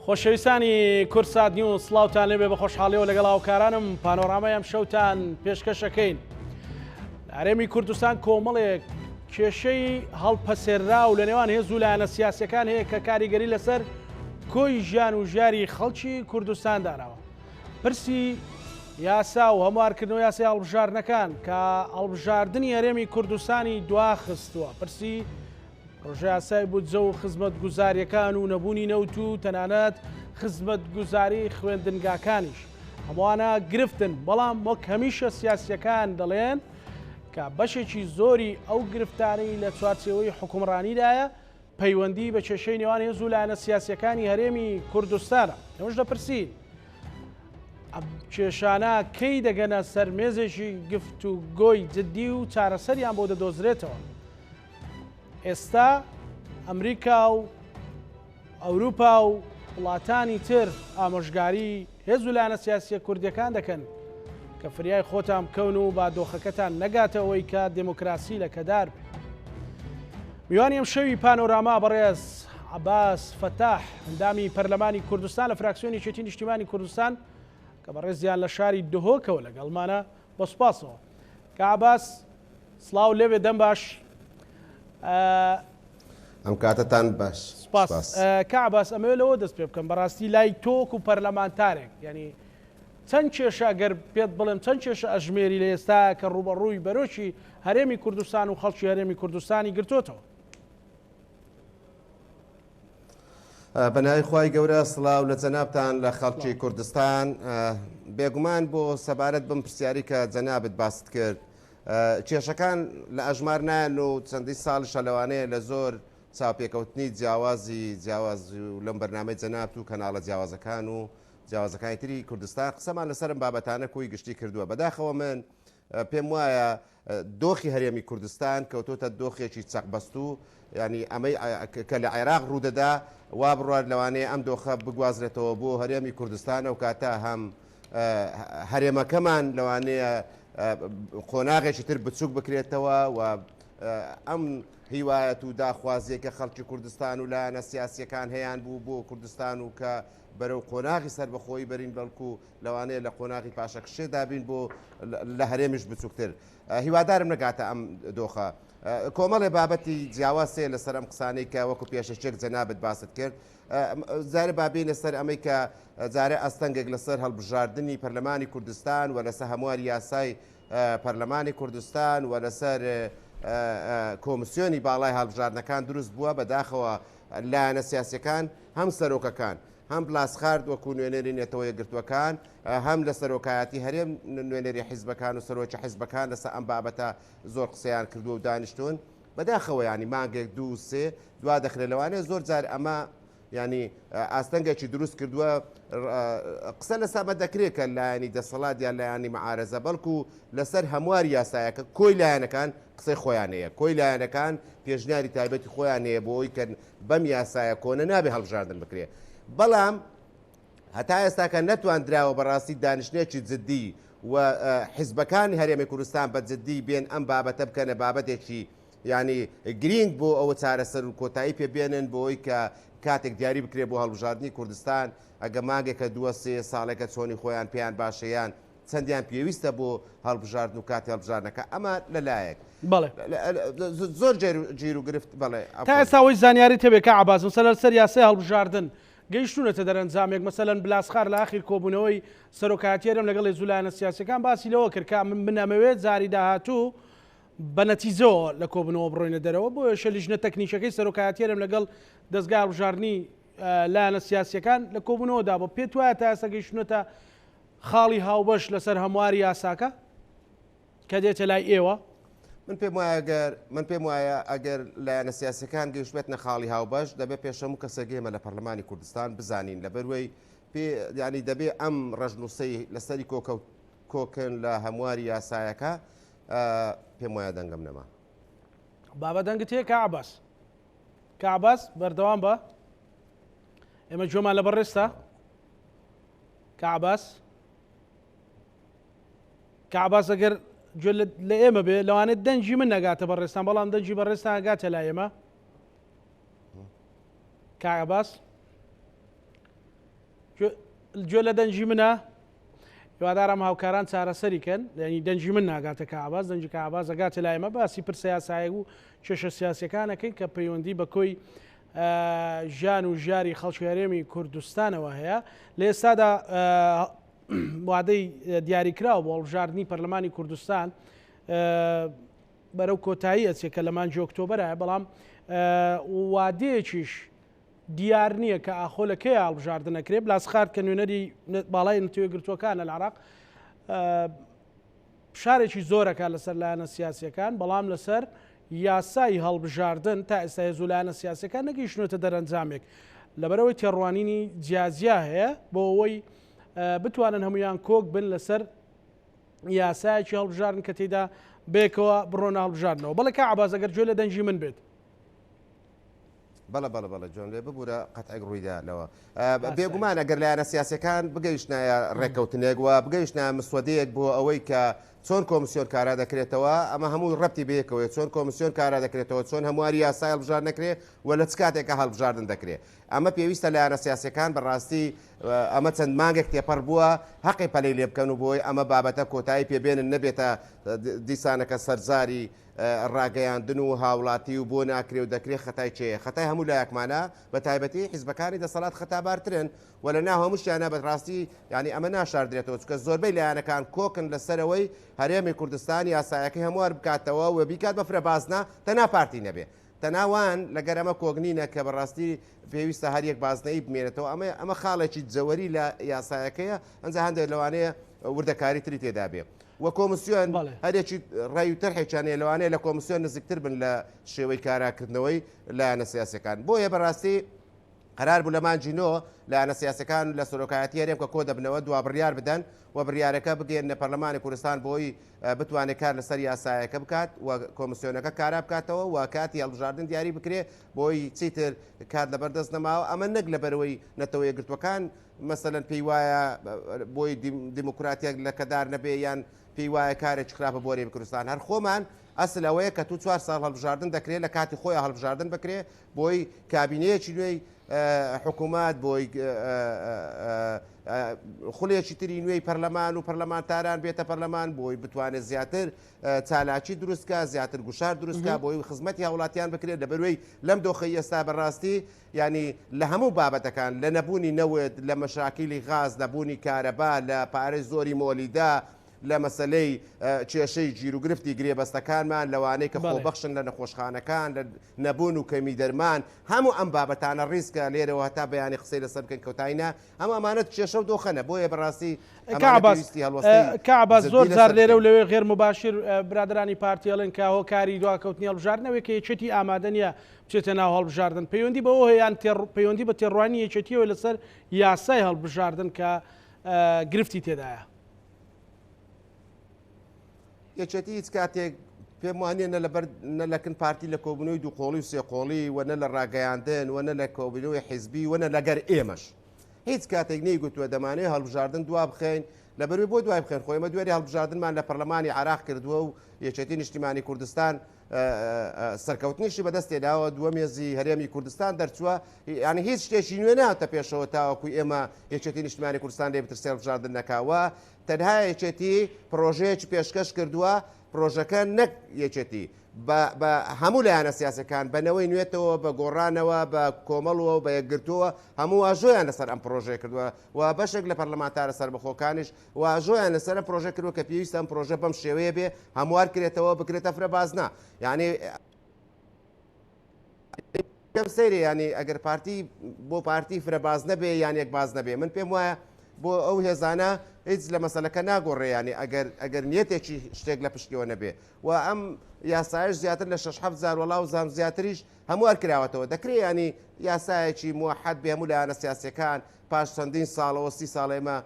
خۆشەویستانی کورسات نیوز سڵاوتان لێبێ بە خۆشحاڵیەوە لەگەڵ هاوکارانم پانۆرامای ئەم شەوتان پێشکەشەکەین. هەرێمی کوردستان کۆمەڵێک کێشەی هەڵپەسێررا و لە نێوان هێز و لایەنە سیاسیەکان هەیە کە کاریگەری لەسەر کۆی ژیان و ژیاری خەڵکی کوردستان داناوە. پرسی یاسا و هەموارکردنەوە یاسای هەڵبژاردنەکان کە هەڵبژاردننی هەرێمی کوردستانی دواخستووە. پرسی ڕۆژە یاسای بودجە و خزمەت گوزاریەکان و نەبوونی نەوت و تەنانەت خزمەت گوزاری خوێندنگاکانیش هەمووانە گرفتن، بەڵام وەک هەمیشە سیاسیەکان دەڵێن کە بەشێکی زۆری ئەو گرفتانەی لە چوارچێوەی حکومڕانیدایە پەیوەندی بە کێشەی نێوان هێز و لایەنە سیاسیەکانی هەرێمی کوردستانە. ئەوەش دەپرسین ئەم کێشانە کەی دەگەنە سەر مێزێکی گفت و گۆی جددی و چارەسەریان بۆ دەدۆزرێتەوە. ئێستا ئەمریکا و ئەوروپا و وڵاتانی تر ئامۆژگاری هێز و لایەنە سیاسیە کوردیەکان دەکەن کە فریای خۆتان بکەون و با دۆخەکەتان نەگاتەوەی کە دموکراسی لە کەدار بێت. میوانی ئەم شەوی پانۆراما بەڕێز عەباس فەتاح ئەندامی پەرلەمانی کوردستان لە فراکسیۆنی یەکێتی نیشتیمانی کوردستان کە بەڕێزیان لە شاری دهۆکەوە لەگەڵمانە بە سوپاسەوە. کە عەباس سڵاو لێبێ دەم باش. ئەم کاتتان باش سپاس. کە عەباس ئەمەوێ لەوە دەست پێ بکەم بەڕاستی لای تۆک و پەرلەمانتارێک، یعنی چەند کێشە گەر پێت بڵێم چەند کێشە ئەژمێری لە ئێستا کە ڕوبەڕووی بەرۆکی هەرێمی کوردستان و خەڵکی هەرێمی کوردستانی گرتوتەوە. بەناوی خوای گەورە سڵاو لە جەنابتان لە خەڵکی کوردستان. بێگومان بۆ سەبارەت بم پرسیاری کە جەنابت باست کرد، کێشەکان لە ئەژمار نایەن و چەندی ساڵشە لەوانەیە لە زۆر چاوپێکەوتنی جیاواز و لەم بەرنامەی جەنابت و کەناڵە جیاوازەکان و جیاوازەکانی تری کوردستان قسەمان لەسەرم بابەتانە کۆی گشتی کردووە. بەداخەوە من پێم وایە دۆخی هەرێمی کوردستان کەوتۆتە دۆخێکی چەقبەستوو، ینی ئەمەی کە لە عێراق ڕوودەدا وا بڕوات لەوانەیە ئەم دۆخە بگوازرێتەوە بۆ هەرێمی کوردستانە و کاتە هەم هەرێمەکەمان لەوانەیە قۆناغێکی تر بچووک بکرێتەوە و ئەم هیوایەت و داخوازیەکە خەڵکی کوردستان و لایەنە سیاسیەکان هەیان بوو بۆ کوردستان و کە بەرەو قۆناغی سەربەخۆیی بەرین بەڵکو لەوانەیە لە قۆناغی پاشەکشێ دابین بۆ لە هەرێمیش بچووکتر. هیوادارم نەگاتە ئەم دۆخە. کۆمەڵێ بابەتی جیاوازێ لەسەر ئەم قسانەی کە وەکو پێشەچێک جەنابت باست کرد. زارە بابینە سەر ئەمەی کە جارە ئەستەنگێک لەسەر هەڵبژاردننی پەرلەمانی کوردستان و لەسەر هەمواری یاسای پەرلەمانی کوردستان و لەسەر کۆمسیۆنی باڵای هەڵبژاردنەکان دروست بووە. بەداخەوە لایەنە سیاسیەکان هەم سەرۆکەکان هەم بلاسخارد وەکو نوێنەری نێتەوە یەکگرتووەکان هەم لە سەرۆکایەتی هەرێم نوێنەری حیزبەکان و سەرۆکی حیزبەکان لەسەر ئەم بابەتە زۆر قسەیان کردووە و دانیشتون. بەداخەوە ینی مانگێک دوو سێ دوا دەخرێت لەوانەیە زۆر جار ئەمە ینی ئاستەنگێکی دروست کردووە قسە لەسامە دەکرێت کە لایەنی دەسەڵات یان لایەنی مەعارەزە، بەڵکو لەسەر هەمواری یاسایەکە کۆی لایەنەکان قسەی خۆیانەیە، کۆی لایەنەکان پێشنیاری تایبەتی خۆیانەیە بۆ ئەوی کە بەم یاسایە کۆنە نابێ هەڵبژاردن بکرێت. بەڵام هەتا ئێستاکە نەتواندراوە بەڕاستی دانیشتێکی جددی و حیزبەکانی هەرێمی کوردستان بە جددی بێن ئەم بابەتە بکەنە بابەتێکی ینی گرنگ بۆ ئەوە چارەسەر و کۆتایی پێبێنن بۆ ئەوی کە کاتێک دیاری بکرێت بۆ هەڵبژاردننی کوردستان ئەگە مانگێکە دووە سێ ساڵێکە چۆنی خۆیان پێیان باشەیان چەندیان پێویستە بۆ هەڵبژاردن و کاتی هەڵبژاردنەکە ئەمە لەلایەک زۆر گیر و گرفت. بڵێ تا ئێستاەوەی زانیاری تێبێت کە عەباس مەسەلەن سەر یاسای هەڵبژاردن گەیشتونەتە دەرەنجامێک مەسەلەن بلاسخار لە ئاخیر کۆبوونەوەی سەرۆکایەتیێرم لەگەڵ هێز و لایەنە سیاسیەکان باسی لەوە کرد کە من ئەمەوێت جاری داهاتوو بە نەتیجەوە لە کۆبوونەوە بڕۆینە دەرەوە بۆ ێشە لیژنە تەکنیکەکەی سەرۆکایەتیێرم لەگەڵ دەستگای هەڵبژاردننی لایەنە سیاسیەکان لە کۆبوونەوەدا بۆ پێت وایە تا ئێستا گەیشتونەتە خاڵی هاوبەش لەسەر هەمواری یاساکە کە دێتە لای ئێوە. من پێم وایە ئەگەر لایەنە سیاسەکان گەیشتبێتنە خاڵی هاوبەش دەبێت پێشەموو کەسەگەیمە لە پەرلەمانی کوردستان بزانین لەبەروەی ینی دەبێت ئەم ڕژنووسەی لەسەری کۆکن لە هەمواری یاسایەکە پێم وایە دەنگم نەما. بابە دەنگت هەیە کە عەباس بەردەوام بە ئێمە جۆمان لە بەڕێستا کە عەباس ئەگەر گوێ لە ئێمە بێ لەوانێت دەنجی من نەگاتە بەڕێستان، بەڵام دەنجی بەڕێستان ئەگاتە لای ئێمە کە عەباس گوێ لە دەنجی منە هیوادارم هاوکاران چارەسەریکەن ینی دەنجی من ناگاتە کەعباس دەنجی کەعباس ئەگاتە لای ئێمە باسی پرسە یاساییە و کێشە سیاسیەکانەکەین کە پەیوەندی بە کۆی ژیان و ژیاری خەڵکی هەرێمی کوردستانەوە هەیە لە ئێستادا وادەی دیاریکراوە بۆ هەڵبژاردننی پەرلەمانی کوردستان بەرەو کۆتایی ئەچێت کە لە مانجی ئۆکتۆبەرە بەڵام وادەیەکیش دیار نییە کە ئاخۆ لەکەی هەڵبژاردن نەکرێت بلاسخارد کە نوێنەری باڵای نەتەوەی گرتووەکانە لە عێراق شارێکی زۆرەکە لەسەر لایەنە سیاسیەکان بەڵام لەسەر یاسای هەڵبژاردن تا ئێستا هێزوو لایەنە سیاسیەکان نەگەیشتنەوەتە دەرەنجامێک لەبەرەوەی تێڕوانینی جیازیا هەیە بۆ ئەوەی بتوانن هەمویان کۆک بن لەسەر یاسایەکی هەڵبژاردن کە تێدا بێکەوە بڕۆنە هەڵبژاردنەوە بەڵێ کەعباس ئەگەر گوێ لە دەنجی من بێت بەڵە جۆن لێ ببوورە قەتعی ڕوویدانەوە بێگومان ئەگەر لایەنە سیاسەکان بگەیشتنایە ڕێککەوتنێک وە بگەیشتە مسودەیەک بۆ ئەوەی کە چۆن کۆمسیۆن کارا دەکرێتەوە ئەمە هەموو ڕەتی بەیەکەوە چۆن کۆمسیۆن کارا دەکرێتەوە چۆن هەمواری یاسای هەڵبژار نەکرێت و لە چ کاتێکە هەڵبژاردن دەکرێت ئەمە پێویستە لایەنە سیاسەکان بەڕاستی ئەمە چەند مانگێک تێپەڕ بووە حەقی پەلەی لێ بکەن و بۆی ئەمە بابەتە کۆتایی پێبێنن نەبێتە دیسانەکە سەرزاری ڕاگەیاندن و هاوڵاتی و بۆ ناکرێ و دەکرێت خەتای چێ خەتای هەموو لایەکمانە بە تایبەتی حیزبەکانی دەسەڵات خەتابارترن و لە ناو هەمووشیانە بەڕاستی ینی ئەمە ناشاردرێتەوە چکە زۆربەی لایەنەکان کۆکن لەسەرەوەی هەرێمی کوردستان یاسایەکەی هەموار بکاتەوە و بیکات بە فرەبازنا تەنا پارتی نەبێ تەناوان لەگەر ئەمە کۆگنینە کە بەڕاستی پێویستە هەر یەک بازنەی بمێنێتەوە ئەمە خاڵێکی جەوەری لە یاسایەکەیە ئەنجا هەندێک لەوانەیە وردەکاری تری تێدا بێ وە کۆمسیۆن هەرێکی ڕای و تەرحێکیانەیە لەوانەیە لە کۆمسیۆن نزیکتر بن لە شێوەی کاراکردنەوەی لایەنە سیاسەکان بۆیە بەڕاستی قرار بوو لە مانجینۆ لایەنە سیاسەکان لە سەرۆکایەتی هەرێم کە کۆ دەبنەوە دوا بڕیار بدەن و بڕیارەکە بگەێنە پەرلەمانی کوردستان بۆی بتوانێت کار لەسەر یاسایەکە بکات و کۆمسیۆنەکە کارا بکاتەوە و کاتی هەڵبژاردن دیاری بکرێ بۆی چیتر کات لەبەردەست نەماوە ئەمە نەک لەبەرەوەی نەتەوە یەکگرتوەکان مەسەلەن پێی وایە بۆی دیموکراتیەک لە کەدار نەبێ یان پێی وایە کارێک خراپە بۆ هەرێمی کوردستان هەر خۆمان ئەسل ئەوەیە کە تو 4 ساڵ هەڵبژاردن دەکرێت لە کاتی خۆی هەڵبژاردن بکرێ بۆی کابینەیەکی نوێی حکوومەت بۆی خولێکی تری نوێی پەرلەمان و پەرلەمانتاران بێتە پەرلەمان بۆی بتوانێت زیاتر چالاکی دروستکە زیاتر گوشار دروستکە بۆی خزمەتی هاوڵاتیان بکرێت لەبەروەی لەم دۆخەی ئێستا بەڕاستی ینی لە هەموو بابەتەکان لە نەبوونی نەوت لە مەشاکیلی غاز لەبوونی کارەبا لە پارەی زۆری مۆلیدا لە مەسلەی کێشەی گیرروگرفتی گرێبەستەکانمان لەوانەیە کە خۆبەخشن لە نەخۆشخانەکان لە نەبوون و کەمی دەرمان هەموو ئەم بابەتانە ڕیسکە لێرەوە هەتا بەیانی قسەی لەسەر بکەن کەوتایینە ئەمە ئەمانەت کێشە و دۆخەنە بۆیە بەڕاستی کەعباس زۆر جار لێرە و لەوێ غێر مباشر برادرانی پارتیەڵن کە هۆکاری دواکەوتنی هەڵبژاردنەوەی کە یەکێتی ئامادە نیە بچێتە ناو هەڵبژاردن پەیوەندی بەوە هەیەیان پەیوەندی بە تێڕوانی یەکێتیەوە لەسەر یاسای هەڵبژاردن کە گرفتی تێدایە یەکێتی هیچ کاتێک پێم وانە نە لەکن پارتی لە کۆبنەوەی دووقۆڵی و سێقۆڵی و نە لە ڕاگەیاندن و نە لە کۆبنەوەی حیزبی و نە لەگەر ئێمەش هیچ کاتێک نەیگوتووە دەمانەیە هەڵبژاردن دوا بخەین لەبەروی بۆ دوای بخێن خۆی ئمە دوێری هەڵبژاردنمان لە پەرلەمانی عێراق کردووە و یەکێتی نیشتیمانی کوردستان سەرکەوتنیشی بەدەستێداوە دووە مێزی هەرێمی کوردستان دەرچووە ینی هیچ شتێکی نوێ ناوتە پێشەوە تاوەکوی ئێمە یەکێتی نیشتیمانی کوردستان لێ بترسێ هەڵبژاردن نەکاوە تەنها یەکێتی پرۆژەیەکی پێشکەش کردووە پرۆژەکە نەک یەکێتی بە هەموو لایەنە سیاسەکان بەنەوەی نوێتەوە بە گۆڕانەوە بە کۆمەڵەوە بە یەکگرتووە هەموو واژۆیان لەسەر ئەم پرۆژەیە کردووە و بەشێک لە پەرلەمانتارە سەربەخۆکانیش واژۆیان لەسەر پرۆژە کردووە کە پێویستە ئەم پرۆژە بەم شێوەیە بێ هەموار کرێتەوە بکرێتە فرەبازنا یعنی سەیرێ ینی ئەگەر پارتی بۆ پارتی فرەباز نەبێ یان یەک باز نەبێ من پێم وایە بۆ ئەو هێزانە هیچ لە مەسەلەکە ناگۆڕێیانی ئەگەر نیەتێکی شتێک لە پشتیەوە نەبێ و ئەم یاسایش زیاتر لە 6 وەڵاو زام زیاتریش هەموار کراوەتەوە دەکرێت ینی یاسایەکی موحد بێ هەموو لایەنە سیاسەکان پاش چەندین ساڵەوە 30 ساڵ ئێمە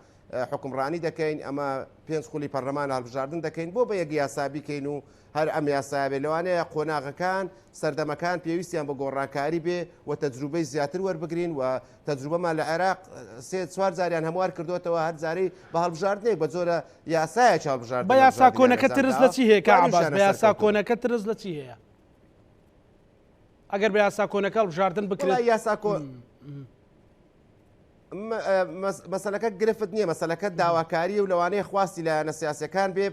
حکومڕانی دەکەین ئەمە 5 خولی پەرلەمان هەڵبژاردن دەکەین بۆ بە یەک یاسا بیکەین و هەر ئەم یاسا بێ لەوانەیە قۆناغەکان سەردەمەکان پێویستیان بە گۆڕانکاری بێ و تەجروبەی زیاتر وەربگرین و تەجروبەمان لە عێراق 3-4 جاریان هەموار کردوێتەوە هەر جارەی بە هەڵبژاردنێک بە جۆرە یاسایەکی هەڵبژاردن بە یاسا کۆنەکە ترس لە چی هەیە کەعباس بە یاسا کۆنەکە ترس لە چی هەیە ئەگەر بە یاسا کۆنەکە هەڵبژاردن بکرێت مەسەلەکە گرفت نییە، مەسەلەکە داواکاری و لەوانەیە خواستی لایەنە سیاسەکان بێ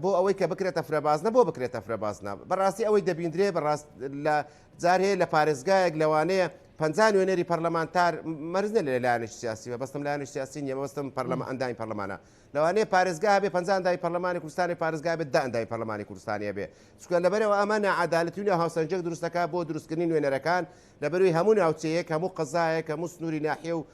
بۆ ئەوەی کە بکرێتە فرەبازنە بۆ بکرێتە فرەبازنە. بەڕاستی ئەوەی دەبیندرێ بەڕاست لە جار هەیە لە پارێزگایەک لەوانەیە 50 نوێنەری پەرلەمانتار مەرز نە لە لایەنی سیاسی بە بەستم لایەنی سیاسی نیە بەستم ئەندامی پەرلەمانە لەوانەیە پارێزگا بێ 50 ئەندامی پەرلەمانی کوردستانی پارێزگا بێت 10 ئەندامی پەرلەمانی کوردستانیە بێ چونکە لەبەرەوە ئەمە نەعەدالەتی و هاوسەنجەک دروستەکە بۆ دروستکردنی نوێنەرەکان لەبەروی هەموو ناوچەیەک هەموو قەزایەک هەموو سنووری ناحیە و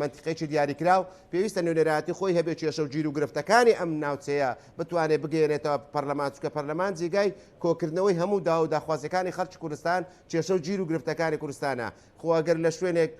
منتیقێکی دیاریکراو پێویستە نوێنەراتی خۆی هەبێت کێشە و گیر و گرفتەکانی ئەم ناوچەیە بتوانێت بگەێنێتەوە پەرلەمان چونکە پەرلەمان جێگای کۆکردنەوەی هەموو دا و داخوازیەکانی خەڵکی کوردستان کێشە و گیر و گرفتەکانی کوردستانە خۆگەر لە شوێنێک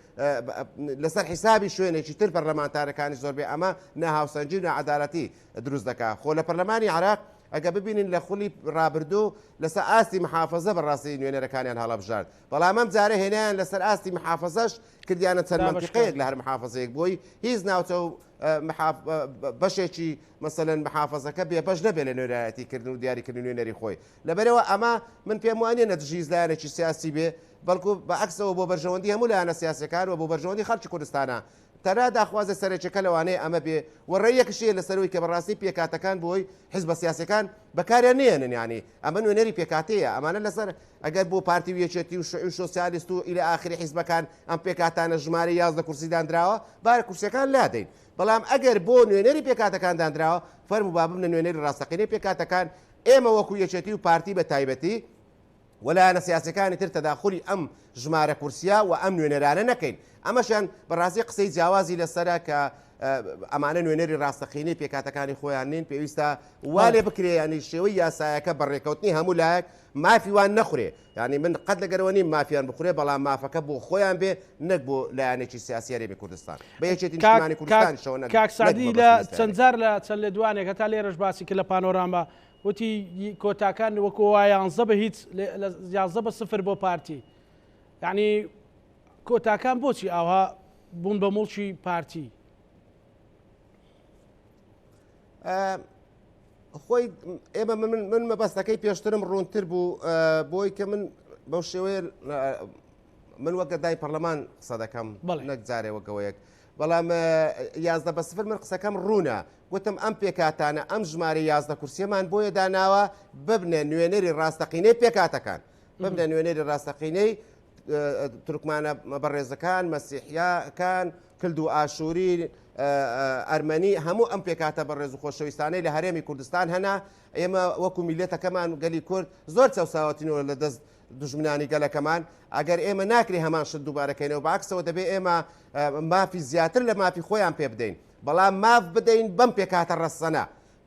لەسەر حیسابی شوێنێکی تر پەرلەمانتارەکانی زۆربێ ئەمە نەهاوسەنجی و نەعەدالەتی دروست دەکات. خۆ لە پەرلەمانی عێراق ئەگە ببینین لە خولی ڕابردوو لەسەر ئاستی محافەزە بەڕاستی نوێنەرەکانیان هەڵەبژارد بەڵام ئەم جارە هێنیان لەسەر ئاستی محافەزەش کردیانە چەند منتیقەیەک لە هەر محافەزەیەک بۆی هیچ ناوچە و بەشێکی مەسەلەن محافەزەکە بێ بەش نەبێت لە نوێنەرایەتیکردن و دیاریکردن نوێنەری خۆی لەبەرەوە ئەمە من پێم وانە نەتیجەی لایەنێکی سیاسی بێ بەڵکو بەعکسەوە بۆ بەرژەوەندی هەموو لایەنە سیاسەکان و بۆ بەرژەوەندی خەڵکی کوردستانە تەنها داخوازە سەرچەکە لەوانەیە ئەمە بێ وەڕێیەکشیە لەسەرەوەی کە بەڕاستی پێکاتەکان بۆی حیزبە سیاسەکان بەکاریان نێنن ینی ئەمە نوێنەری پێکاتەیە ئەمانە لەسەر ئەگەر بۆ پارتی ویەکێتی و سۆسیالیست و ئیلە ئاخری حیزبەکان ئەم پێکاتانە ژمارە 11 کورسیدان درراوە بارە کورسەکان لادەین بەڵام ئەگەر بۆ نوێنەری پێکاتەکان دانراوە فەرمو بابم لە نوێنەری ڕاستەقینەی پێکاتەکان ئێمە وەکو یەکێتی و پارتی بە تایبەتی وەلایەنە سیاسەکانی تر تەداخلی ئەم ژمارە کورسیا و ئەم نوێنەرانە نەکەین ئەمەشان بەڕاستی قسەی جیاوازی لەسەرە کە ئەمانە نوێنەری ڕاستەقینەی پێکاتەکانی خۆیان نین پێویستە والێ بکرێ ینی شێوەی یاسایەکە بەڕێکەوتنی هەموو لایەک مافیوان نەخورێ ینی من قەت لەگەرەوە نیم مافیان بخورێ بەڵام مافەکە بۆ خۆیان بێ نەک بۆ لایەنێکی سیاسی هەرێمی کوردستان بە یەکێتی نیشتیمانی کوردستان شەوە کاکسادی لە چەند جار لە چەند لێدوانێک هەتا لێرەش باسی کرد لە پانۆراما وتی کۆتاکان وەکو وایە 11 بە هیچ 11 بە 0 بۆ پارتی یعنی کۆتاکان بۆچی ئاوا بوون بە مڵکی پارتی خۆی ئێمە من مەبەستەکەی پێشترم ڕوونتر بوو بۆی کە من بەو شێوەیە من وەکە دای پەرلەمان قسە دەکەم نەک جارێ وەکەوەیەک بەڵام 11 بە 0 من قسەکەم ڕوونە گوتم ئەم پێکاتانە ئەم ژمارە 11 کورسیەمان بۆیە داناوە ببنە نوێنەری ڕاستەقینەی پێکاتەکان ببنە نوێنەری ڕاستەقینەی تورکمانە بەڕێزەکان مەسیحیەکان کلد و ئاشووری ئەرمەنی هەموو ئەم پێکاتە بەڕێز و خۆشەویستانەی لە هەرێمی کوردستان هەنا ئێمە وەکو میلەتەکەمان گەلی کورد زۆر چاوساوەتینەوە لە دەست دژمنانی گەلەکەمان ئەگەر ئێمە ناکری هەمان شت دووبارەکەینەوە بەعکسەوە دەبێت ئێمە مافی زیاتر لە مافی خۆیان پێ بدەین بەڵام ماف بدەین بەم پێکاتە ڕەسەنە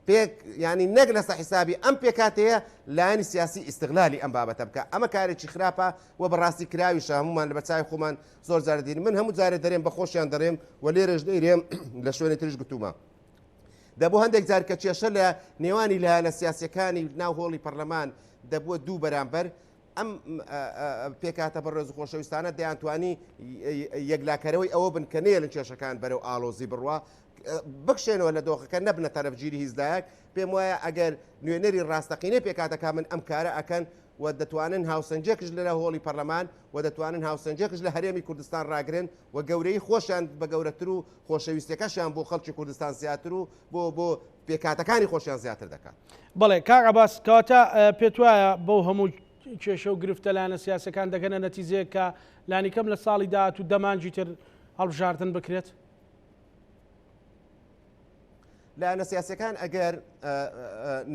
پێک ینی نەک لەسە حیسابی ئەم پێکاتەیە لایەنی سیاسی ئیستیغلالی ئەم بابەتە بکە ئەمە کارێکی خراپە و بەڕاستی کراویشە هەمومان لە بەچای خۆمان زۆر جارە دێن من هەموو جارێ دەرێم بە خۆشیان دەڕێم و لێرەش دەیرێم لە شوێنی ترش گوتومە دەبوو هەندێک جار کە کێشە لە نێوانی لایەنە سیاسیەکانی ناو هۆڵی پەرلەمان دەبووە دوو بەرامبەر ئەم پێکاتە بەڕێز و خۆشەویستانە دەیانتوانی یەکلاکەرەوەی ئەوە بن کە نێڵن کێشەکان بەرەو ئاڵۆزی بڕوە بکشێنەوە لە دۆخەکە نەبنە تەرەفگیری هیزدایەک پێم وایە ئەگەر نوێنەری ڕاستەقینەی پێکاتەکە من ئەم کارە ئەکەن و دەتوانن هاوسەنجێکش لە هۆڵی پەرلەمان و دەتوانن هاوسەنجێکش لە هەرێمی کوردستان ڕاگرن و گەورەی خۆشیان بە گەورەتر و خۆشەویستەکەشیان بۆ خەڵکی کوردستان زیاتر و بۆ پێکاتەکانی خۆشیان زیاتر دەکات. بەڵێ کاک عەباس کەواتە پێت وایە بەو هەموو کێشە و گرفتە لایەنە سیاسەکان دەگەنە نەتیجەیەک کە لانیکەم لە ساڵی داهات و دەمانجی تر هەڵبژاردن بکرێت؟ لایەنە سیاسەکان ئەگەر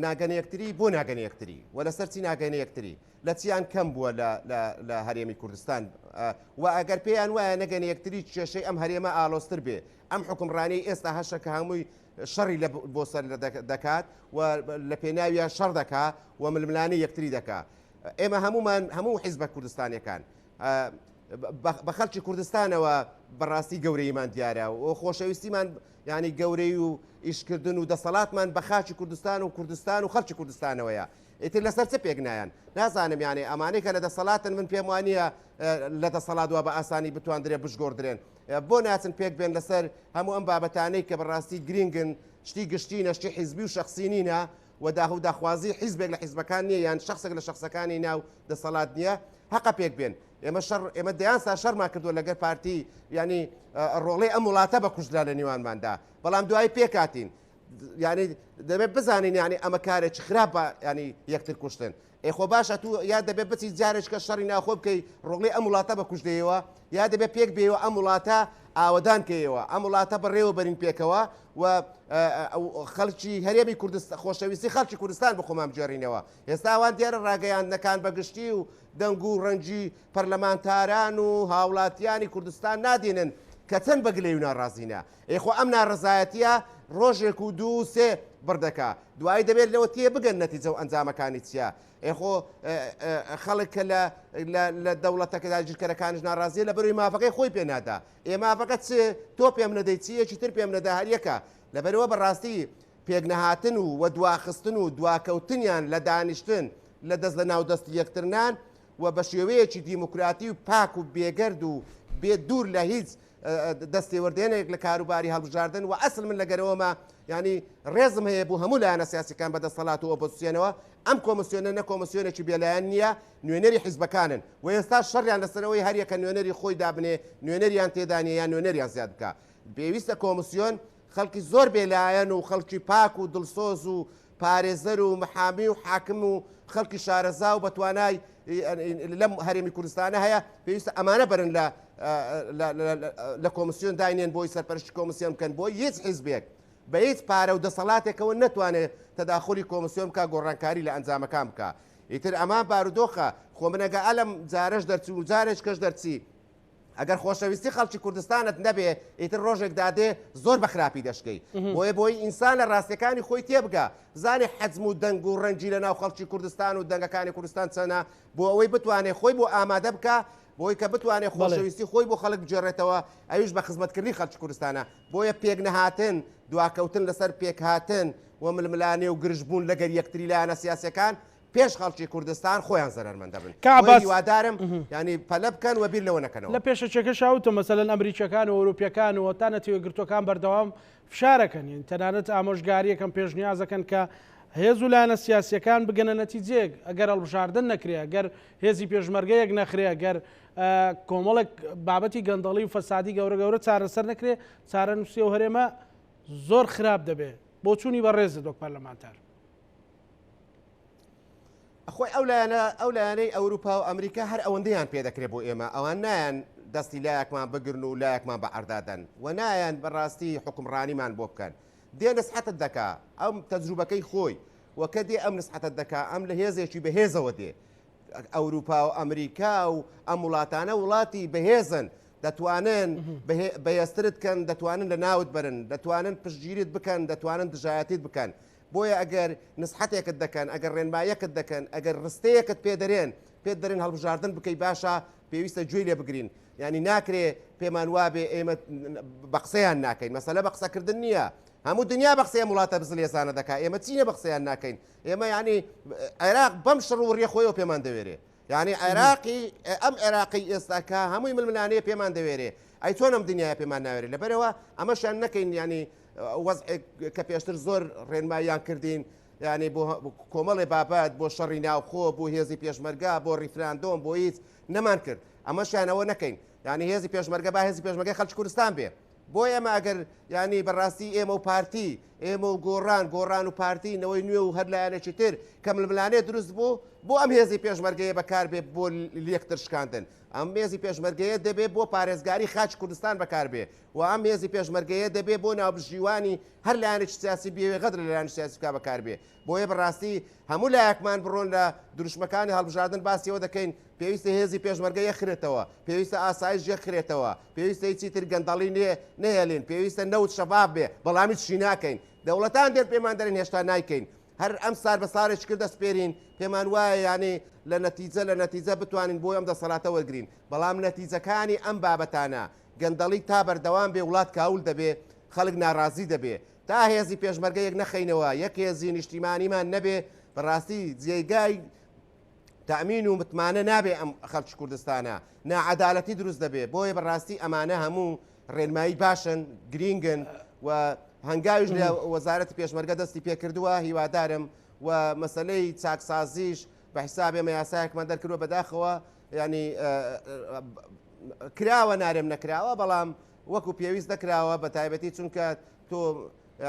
ناگەنە یەکتری بۆ ناگەنە یەکتری و لەسەر چی ناگەنە یەکتری لە چیان کەم بووە لە هەرێمی کوردستان و ئەگەر پێیان وایە نەگەنە یەکتری کێشەی ئەم هەرێمە ئالۆستر بێ ئەم حکومڕانی ئێستا هەشە کە هەمووی شەڕی بۆ سەر دەکات و لە پێناویان شەڕ دەکات و ململانی یەکتری دەکات ئێمە هەموو حیزبە کوردستانیەکان بە خەڵکی کوردستانەوە بەڕاستی گەورەیمان دیارە و خۆشەویستیمان ینی گەورەی و ئیشکردن و دەسەڵاتمان بە خاچی کوردستان و خەڵکی کوردستانەوەیە ئیتر لەسەر چه پێک نایەن نازانم یانێ ئەمانەی کە لە دەسەڵاتن من پێم وانە لە دەسەڵاتوە بە ئاسانی بتواندرێ بشگۆڕدرێن بۆ ناچن پێک بێن لەسەر هەموو ئەم بابەتانەی کە بەڕاستی گرنگن شتی گشتینە شتی حیزبی و شەخصینینە و داهو داخوازی حیزبێک لە حیزبەکان نییە یان شخصێک لە شخصەکانی ناو دەسەڵات نییە حەقە پێک بێن ئێمە دەیانسا شەرمان کردووە لەگەر پارتی ینی ڕۆڵەی ئەم وڵاتە بە کوشترا لە نێوانماندا بەڵام دوای پێکاتین ینی دەبێت بزانین ینی ئەمە کارێکی خراپ ینی یەکتر کوشتن خۆ باشە تو یا دەبێت بچی جارێککە شەڕی ناخۆ بکەی ڕۆڵی ئەم وڵاتە بە کوشتەوە یا دەبێت پێک بێەوە ئەم وڵاتە ئاوەدان کەیەوە ئەم وڵاتە بەڕێوە بەرین پێکەوە و خەڵکی هەرێمی کوردستان خۆشەویستی خەڵکی کوردستان بە خۆمان بجێڕینەوە ئێستا ئەوان دیارە ڕاگەیاندنەکان بەگشتی و دەنگ و ڕەنجی پەرلەمانتاران و هاوڵاتیانی کوردستان نادێنن کە چەند بەگلەی و ناڕازینە ئێخۆ ئەم ناڕزایەتیە ڕۆژێک و دوو سێ بردەکە دوایی دەبێت لەوە تێ بگەن نەتیجە و ئەنجامەکانی چیە ئێخۆ خەڵکە لە دەوڵەتەکەدا ژیرکەرەکانش ناڕازیە لە بەروی مافەکەی خۆی پێنادا ئێمافەکە چ تۆ پێم نەدەی چیەکی تر پێم نەدا هەریەکە لەبەرەوە بەڕاستی پێکنەهاتن و دواخستن و دواکەوتنیان لە دانیشتن لە دەست لە ناودەستی یەکترنان و بە شێوەیەکی دیموکراتی و پاک و بێگەرد و بێ دوور لە هیچ دەستێوەردێنێک لە کاروباری هەڵبژاردن و ئەسڵ من لەگەرەوەمە ینی ڕێزم هەیە بوو هەموو لایەنە سیاسیەکان بەدەسەڵات و ئۆپۆزیسیۆنەوە ئەم کۆمسیۆنە نە کۆمسیۆنێکی بێلایەن نییە نوێنەری حیزبەکانن و ئێستا شەڕیان لەسەرەوەی هەریەکە نوێنەری خۆی دابنێ نوێنەریان تێدانە یان نوێنەریان زیاد بکە پێویستە کۆمسیۆن خەڵکی زۆر بێلایەن و خەڵکی پاک و دڵسۆز و پارێزەر و محامی و حاکم و خەڵکی شارەزا و بەتوانای لەم هەرێمی کوردستانە هەیە پێویستە ئەمانە بەرن لە کۆمسیۆن داینێن بۆی سەرپەرشتی کۆمسیۆن بکەن بۆ هیچ حیزبێک بە هیچ پارە و دەسەڵاتێکەوە نەتوانێت تەداخلی کۆمسیۆن بکە گۆڕانکاری لە ئەنجامەکان بکە ئیتر ئەمان بارودۆخە خۆ منەگە ئەلم جارش دەرچی و جارێک کەش دەرچی ئەگەر خۆشەویستی خەڵکی کوردستانت نەبێ ئیتر ڕۆژێک دادێ زۆر بەخراپی دەشکەی بۆی ئینسان لە ڕاستیەکانی خۆی تێبگە زانێ حەزم و دەنگ و ڕەنجی لە ناو خەڵکی کوردستان و دەنگەکانی کوردستان چەنە بۆ ئەوەی بتوانێت خۆی بۆ ئامادە بکە بۆی کە بتوانێت خۆشەویستی خۆی بۆ خەڵک بجێڕێتەوە ئەویش بە خزمەتکردنی خەڵکی کوردستانە بۆیە پێک نەهاتن دواکەوتن لەسەر پێک هاتن و ململانێ و گرژبوون لەگەر یەکتری لایەنە سیاسەکان پێش خەڵکی کوردستان خۆیان زەرمەندە بن هیوادارم ینی پەلە بکەن و بیر لەوە نەکەنەوە لە پێشەچەکە شاوتە مەسەلەن ئەمریکیەکان و ئەوروپیەکان و تا نەتیوەگرتوەکان بەردەوام فشارەکەن تەنانەت ئامۆژگاریەکەم پێشنیازەکەن کە هێز و لایەنە سیاسیەکان بگەنە نەتیجەیەک ئەگەر هەڵبژاردن نەکرێ گەر هێزی پێشمەرگەیەک نەخرێ گەر کۆمەڵێک بابەتی گەندەڵی و فەسادی گەورە چارەسەر نەکرێ چارەنووسی و هەرێمە زۆر خراپ دەبێت بۆ چوونی بەڕێزت وەک پەرلەمانتار خۆی ئەو لایەنەی ئەوروپا و ئەمریکا هەر ئەوەندەیان پێدەکرێت بۆ ئێمە ئەوان نایەن دەستی لایەکمان بگرن و لایەکمان بە ئەردادەن و نایەن بەڕاستی حکومڕانیمان بۆ بکەن دێ نسحەتت دەکا ئەم تەجروبەکەی خۆی وەکە دێ ئەم نسحەتت دەکا ئەم لە هێزێکی بەهێزەوە دێ ئەوروپا و ئەمریکا و ئەم وڵاتانە وڵاتی بەهێزن دەتوانن بەهێزترت بکەن دەتوانن لە ناوت بەرن دەتوانن پشتگیریت بکەن دەتوانن دژایەتیت بکەن بۆیە ئەگەر نسحەتێکت دەکەن ئەگەر ڕێنمایەکت دەکەن ئەگەر ڕستەیەکت پێ دەرێن هەڵبژاردن بکەی باشە پێویستە گوێی لێ بگرین ینی ناکرێ پێمان وابێ ئێمە بە قسەیان ناکەین مەسەلە بە قسەکردن نییە هەموو دنیا بە قسەیە وڵاتە بزلێزانە دەکا ئێمە چینە بە قسەیان ناکەین ئێمە ینی عێراق بەم شڕ و ڕێ خۆیەوە پێمان دەوێرێ ینی عێراقی ئەم عێراقی ئێستاکە هەمووی ململانەیە پێمان دەوێرێ ئەی چۆن ئەم دنیای پێمان ناوێرێ لەبەرەوە ئەمەشیان نەکەین ینی وەزعێک کە پێشتر زۆر ڕێنماییان کردین ینی بۆ کۆمەڵی بابەت بۆ شەڕی ناوخۆ بۆ هێزی پێشمەرگا بۆ ریفراندۆم بۆ هیچ نەمان کرد ئەمەشیانەوە نەکەین ینی هێزی پێشمەرگە با هێزی پێشمەرگەی خەڵکی کوردستان بێ بۆ ئێمە ئەگەر ینی بەڕاستی ئێمە و پارتی ئێمە و گۆڕان و پارتینەوەی نوێ و هەر لایەنێکی تر کە ململانێ دروست بوو بۆ ئەم هێزی پێشمەرگەیە بەکاربێ بۆ یەکتر شکاندن ئەم هێزی پێشمەرگەیە دەبێت بۆ پارێزگاری خاچ کوردستان بەکاربێ و ئەم هێزی پێشمەرگەیە دەبێت بۆ ناوبژیوانی هەر لایەنێکی سیاسی بێوێ غەدر لە لایەنی سیاسی بکا بەکاربێ بۆیە بەڕاستی هەموو لایەکمان بڕۆن لە دروشمەکانی هەڵبژاردن باسیەوە دەکەین پێویستە هێزی پێشمەرگە یەخرێتەوە پێویستە ئاسایش یەخرێتەوە پێویستە هیچی تر گەندەڵی نێهێلین پێویستە نەوت شەباب بێ بەڵامی چی ناکەین دەوڵەتان دێر پێمان دەرێن هێشتا نایکەین هەر ئەم سار بە سارێک کرد دەسپێرین پێمان وایە ینی لە نەتیجە بتوانین بۆ ئەم دەسەڵاتە وەرگین بەڵام نەتیجەکانی ئەم بابەتانە گەندەڵی تا بەردەوام بێ وڵات کاول دەبێ خەڵک ناڕازی دەبێ تا هێزی پێشمەرگە یەک نەخەینەوە یەک هێزی نیشتیمانیمان نەبێ بەڕاستی جێگای تەمین و متمانە نابێ ئەم خەڵکی کوردستانە ناعەدالەتی دروست دەبێ بۆیە بەڕاستی ئەمانە هەموو ڕێنمایی باشن گرینگن و هەنگاویش لە وەزارەتی پێشمەرگە دەستی پێکردووە هیوادارم و مەسلەی چاکسازیش بە حیساب ئێمە یاسایەکمان دەرکردووە بەداخەوە ینی کراوە نارێم نەکراوە بەڵام وەکو پێویست دەکراوە بە تایبەتی چونکە تۆ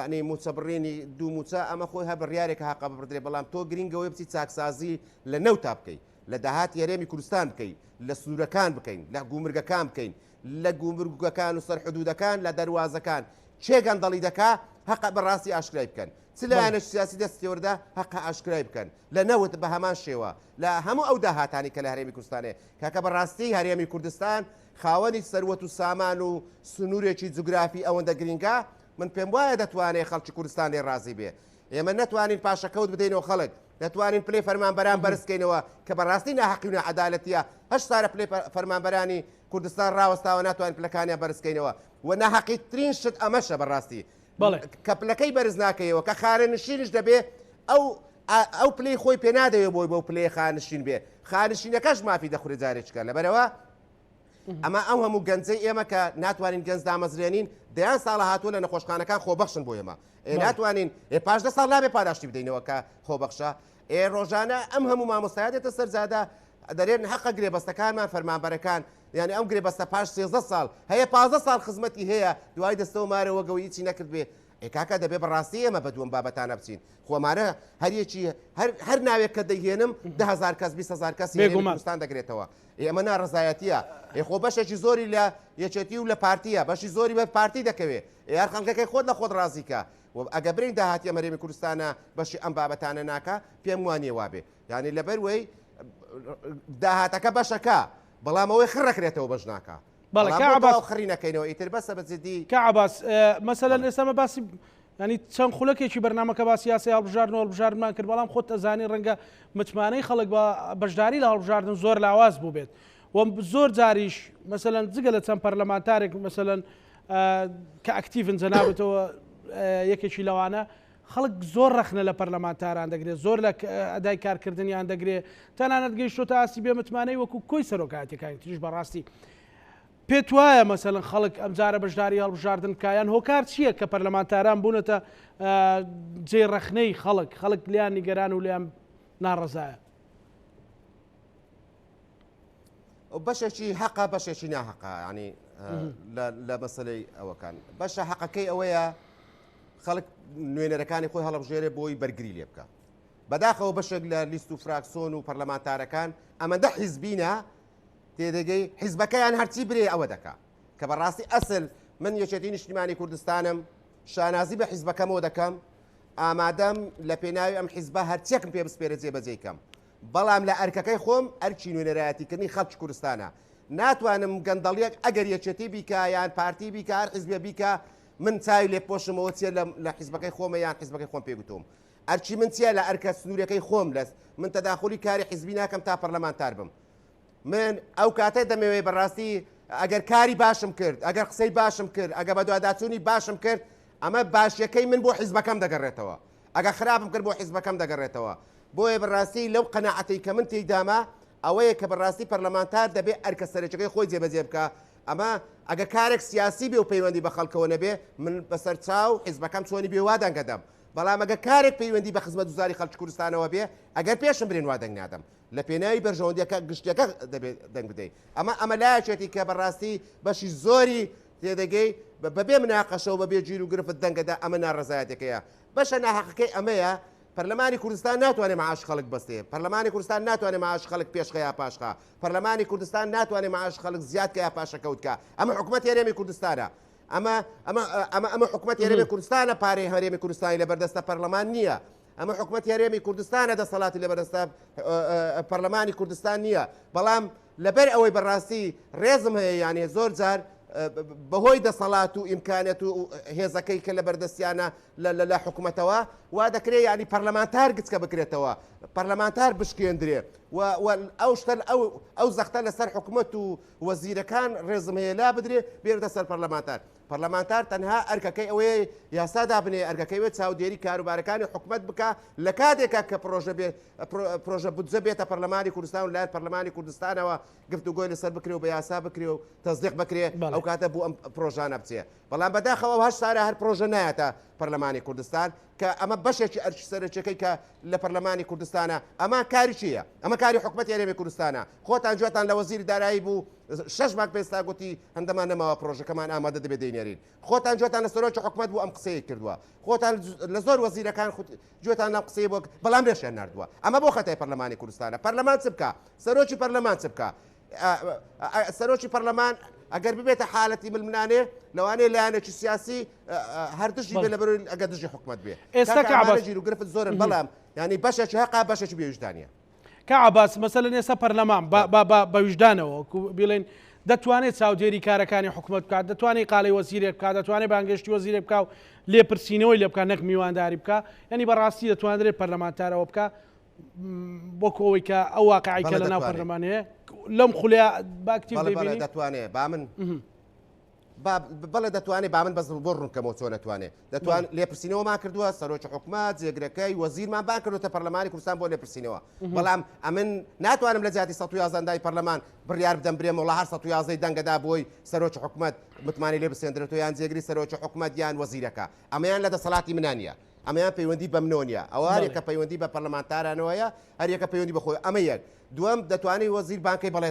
ینی موچەبڕێنی دوو موچە ئەمە خۆی هە بڕیارێکە حەقە ببردرێ بەڵام تۆ گرنگەوەی بچی چاکسازی لە نەوتا بکەیت لە داهات یاریێمی کوردستان بکەین لە سوورەکان بکەین لە گومرگەکان بکەین لە گومرگەکان و سەرحدودەکان لە دەواازەکان چێگەن دەڵی دەکا حەقە بەڕاستی ئاشکرای بکەن چلایەنە سیاسی دەستێوەردا حەقە ئاشکرای بکەن لە نەوت بە هەمان شێوە لە هەموو ئەو داهاتانی کە لە هەرێمی کوردستانێ کاکە بەڕاستی هەرێمی کوردستان خاوەنی سەروەت و سامان و سنوورێکی جوگرافی ئەوەندە گرنگە من پێم وایە دەتوانێت خەڵکی کوردستانی ڕازی بێ ئێمە نەتوانین پاشەکەوت بدەینەوە خەڵک دەتوانین پلەی فەرمانبەران بەرزکەینەوە کە بەڕاستی ناحەقی و نەعەدالەتیە هەشت سارە پلەی فەرمانبەرانی کوردستان ڕاوەستاوە ناتوانین پلەکانیان بەرزکەینەوە و ناحەقیترین شت ئەمەشە بەڕاستی کە پلەکەی بەرز ناکەیەوە کە خانەنشینش دەبێ ئەو پلەی خۆی پێ نادەوێت بۆی بەو پلەی خانشین بێ خانشینەکەش مافی دەخورێت جارێککە لەبەرەوە ئەمە ئەو هەموو گەنجەی ئێمە کە ناتوانین گەنج دامەزرێنین دەیان ساڵە هاتووە لە نەخۆشخانەکان خۆبەخشن بۆ ئێمە ناتوانین پاش دە ساڵ نابێ پاداشتی بدەینەوە کە خۆبەخشە ڕۆژانە ئەم هەموو مامۆستایە دێتە سەرجادا دەرێن حەقە گرێبەستەکانمان فەرمانبەرەکان یعنی ئەم گرێبەستە پاش 13 ساڵ هەیە 15 ساڵ خزمەتی هەیە دوای دەستەوە مارەوە گەوەی هیچی نەکرد بێ کاکە دەبێ بەڕاستی ئێمە بە دووەم بابەتانە بچین خۆمانە هەریەکی هەر ناوێک کە دەیهێنم 10,000 کەس 20,000 کەس کوردستان دەگرێتەوە ئێمە ناڕزایەتیە خۆ بەشێکی زۆری لە یەکێتی و لە پارتیە بەشی زۆری بە پارتی دەکەوێت یار خەڵکەکەی خۆت لە خۆت ڕازیکە ئەگە برین داهاتی ئەمەرێمی کوردستانە بەشی ئەم بابەتانە ناکە پێم وانێ وابێ یعنی لەبەر وەی داهاتەکە بەشەکە بەڵام ئەوەی خڕەکرێتەوە بەش ناکە خڕی نەکەینەوە ئیتر بەسە بەجددی کە عباس مەسەلەن ئێستامە باسی ینی چەند خولەکێکی بەرنامەکە باسی یاسی هەڵبژاردن و هەڵبژاردنمان کرد بەڵام خۆت ئەزانی ڕەنگە متمانەی خەڵک بە بەشداری لە هەڵبژاردن زۆر لاواز بوو بێت و زۆر جاریش مەسەلەن جگە لە چەند پەرلەمانتارێک مەسەلەن کە ئەکتیڤن جەنابێتەوە یەکێکی لەوانە خەڵک زۆر ڕەخنە لە پەرلەمانتاران دەگرێت زۆر لە ئەدای کارکردنیان دەگرێت تەنانەت گەیشتۆتە ئاسی بێ متمانەی وەکو کۆی سەرۆکاتەکانی تریش بەڕاستی پێت وایە مەسەلەن خەڵک ئەمجارە بەشداری هەڵبژاردن بکایان هۆکار چییە کە پەرلەمانتاران بوونەتە جێ ڕەخنەی خەڵک لیان نیگەران و لیان ناڕەزایە بەشێکی حەقا بەشێکی ناحەقا ینی لە مەسلەی ئەوەکان بەشە حەقەکەی ئەوەیە خەڵک نوێنەرەکانی خۆی هەڵبژێرێ بۆی بەرگری لێ بکە بەداخەوە بەشێک لە لیست و فراکسۆن و پەرلەمانتارەکان ئەمەندە حیزبینە تێدەگەی حیزبەکەیان هەرچی برێ ئەوە دەکا کە بەڕاستی ئەسل من یەکێتی نیشتیمانی کوردستانم شانازی بە حیزبەکەمەوە دەکەم ئامادەم لە پێناوی ئەم حیزبە هەرچێکم پێ بسپێرە جێبەجێکەم بەڵام لە ئەرکەکەی خۆم ئەرکی نوێنەرایەتیکردنی خەڵکی کوردستانە ناتوانم گەندەڵیەک ئەگەر یەکێتی بیکە یان پارتی بیکە هەر حیزبێ بیکە من چاوی لێ پۆشمەوە چێ لە حیزبەکەی خۆمە یان حیزبەکەی خۆم پێگوتوم ئەرچی من چیە لە ئەرکە سنوورەکەی خۆم لەست من تەداخلی کاری حیزبی ناکەم تا پەرلەمانتار بم من ئەو کاتێ دەمەوێت بەڕاستی ئەگەر کاری باشم کرد ئەگەر قسەی باشم کرد ئەگە بە دوواداچوونی باشم کرد ئەمە باشیەکەی من بۆ حیزبەکەم دەگەڕێتەوە ئەگە خراپم کرد بۆ حیزبەکەم دەگەڕێتەوە بۆیە بەڕاستی لەو قەناعەتەی کە من تێیداما ئەوەیە کە بەڕاستی پەرلەمانتار دەبێت ئەرکە سەرچەکەی خۆی جێبەجێ بکە ئەمە ئەگە کارێک سیاسی بێ و پەیوەندی بە خەڵکەوە نەبێ من بەسەر چاو حیزبەکەم چۆنی بێ وادەنگەدەم بەڵام ئەگە کارێک پەیوەندی بە خزمەت گوزاری خەڵکی کوردستانەوە بێ ئەگەر پێشم برێن وادەنگ نادەم لە پێناوی بەرژەوەندیەکە گشتەکە دەبێت دەنگ بدەیت ئەمە لایەکێتی کە بەڕاستی بەشی زۆری تێدەگەی بەبێ مناقەشەوە بەبێ گیر و گرفت دەنگەدا ئەمە ناڕەزایەتەکەیە بەشە ناحەقەکەی ئەمەیە پەرلەمانی کوردستان ناتوانێت معاش خەڵک بەستێ پەرلەمانی کوردستان ناتوانێت معاش خەڵک پێشخە یا پاشخە پەرلەمانی کوردستان ناتوانێت معاش خەڵک زیادکە یا پاشەکەوتکە ئەمە حکوومەت هەرێمی کوردستانە ئەمە حکوومەت هەرێمی کوردستانە پارەی هەرێمی کوردستانی لە بەردەستە پەرلەمان نییە ئەمە حکوومەت هەرێمی کوردستانە دەسەڵاتی لە بەردەستە پەرلەمانی کوردستان نییە بەڵام لەبەر ئەوەی بەڕاستی ڕێزم هەیە یانێ زۆر جار بەهۆی دەسەڵات و ئیمکانێت و هێزەکەی کە لە بەردەستیانە لە حکوومەتەوە وا دەکرێت ینی پەرلەمانتار گچکە بکرێتەوە پەرلەمانتار بشکێندرێ ئەو شتە ئەو زەختە لەسەر حکوومەت و وەزیرەکان ڕێزم هەیە لا بدرێ بێردە سەر پەرلەمانتار. پەرلەمانتار تەنها ئەرکەکەی ئەوەیە یاسادا بنێ ئەرکەکەی وێت چاودێری کاروبارەکانی حکوومەت بکە لە کاتێکە کە پرۆژە بودجە بێتە پەرلەمانی کوردستان و لایەن پەرلەمانی کوردستانەوە گفتوگۆی لەسەر بکرێ و بە یاسا بکرێ و تەزدیق بکرێ ئەو کاتە بوو ئەم پرۆژانە بچێ. بەڵام بەداخەوە هەش سارە هەر پرۆژە نایەتە پەرلەمانی کوردستان کە ئەمە بەشێکی ئەرچی سەرچەکەی کە لە پەرلەمانی کوردستانە ئەمە کاری چییە؟ ئەمە کاری حکوومەت هەرێمی کوردستانە. خۆتان جوێتان لە وەزیری دارایی بوو 6 مانگ پێستا گوتی هەندەمان نەماوە پرۆژەکەمان ئامادە دەبێت دەینێرین. خۆتان جوێتان لە سەرۆکی حکوومەت بوو ئەم قسەیە کردووە. خۆتان لە زۆر وەزیرەکان جوێتان لەم قسەی بوو بەڵام لێشیان ناردووە. ئەمە بۆ خەتای پەرلەمانی کوردستانە. پەرلەمان چ بکە؟ سەرۆکی پەرلەمان چ بکە؟ سەرۆکی پەرلەمان ئەگەر ببێتە حالەتی ململانێ لەوانەیە لایەنێکی سیاسی هەردشی بێ لەبەر ئەگەر دژی حکوومەت بێ. ئێستا گیر و گرفت زۆرن بەڵام ینی بەشێکی حەقا بەشێکی بێوجدانیە. کەعباس مەسەلەن ئێستا پەرلەمان بە وجدانەوە بڵێن دەتوانێت چاودێری کارەکانی حکوومەت بکات، دەتوانێت قاڵی وەزیرێک بکات، دەتوانێت بانگشتی وەزیرێ بکە و لێپرسینەوەی لێ بکە نەک میوانداری بکە، ینی بەڕاستی دەتوانرێت پەرلەمانتارەوە بکە بۆکو ئەوەی کە ئەو واقعی کە لەناو پەرلەمانەیە لەم خولیا باکتیو دەتوانێت با من بەڵێ دەتوانێت با من بەس بۆ ڕوونکەمەوە چۆن نەتوانێت دەتوان لێپرسینەوەمان کردووە سەرۆکی حکوومەت جێگرەکەی وەزیرمان بان کردوتە پەرلەمانی کوردستان بۆ لێپرسینەوە. بەڵام ئەمن ناتوانم لە جیاتی 111 دای پەرلەمان بڕیار بدەم برێم وڵا هەر 111 دەنگەدا بۆی سەرۆکی حکوومەت متمانی لێ بسێندرێتەوە یان جێگری سەرۆکی حکوومەت یان وەزیرەکە. ئەمەیان لە دەسەڵاتی منانە. ئەمەیان پەیوەندی بە منۆنیە. ئەوە هەرێکە پەیوەندی بە پەرلەمانتارانەوەیە هەریەکە پەیوەندی بەخۆی ئەمە یەک. دووەم دەتوانێت وەزیر بانکەی بەڵێ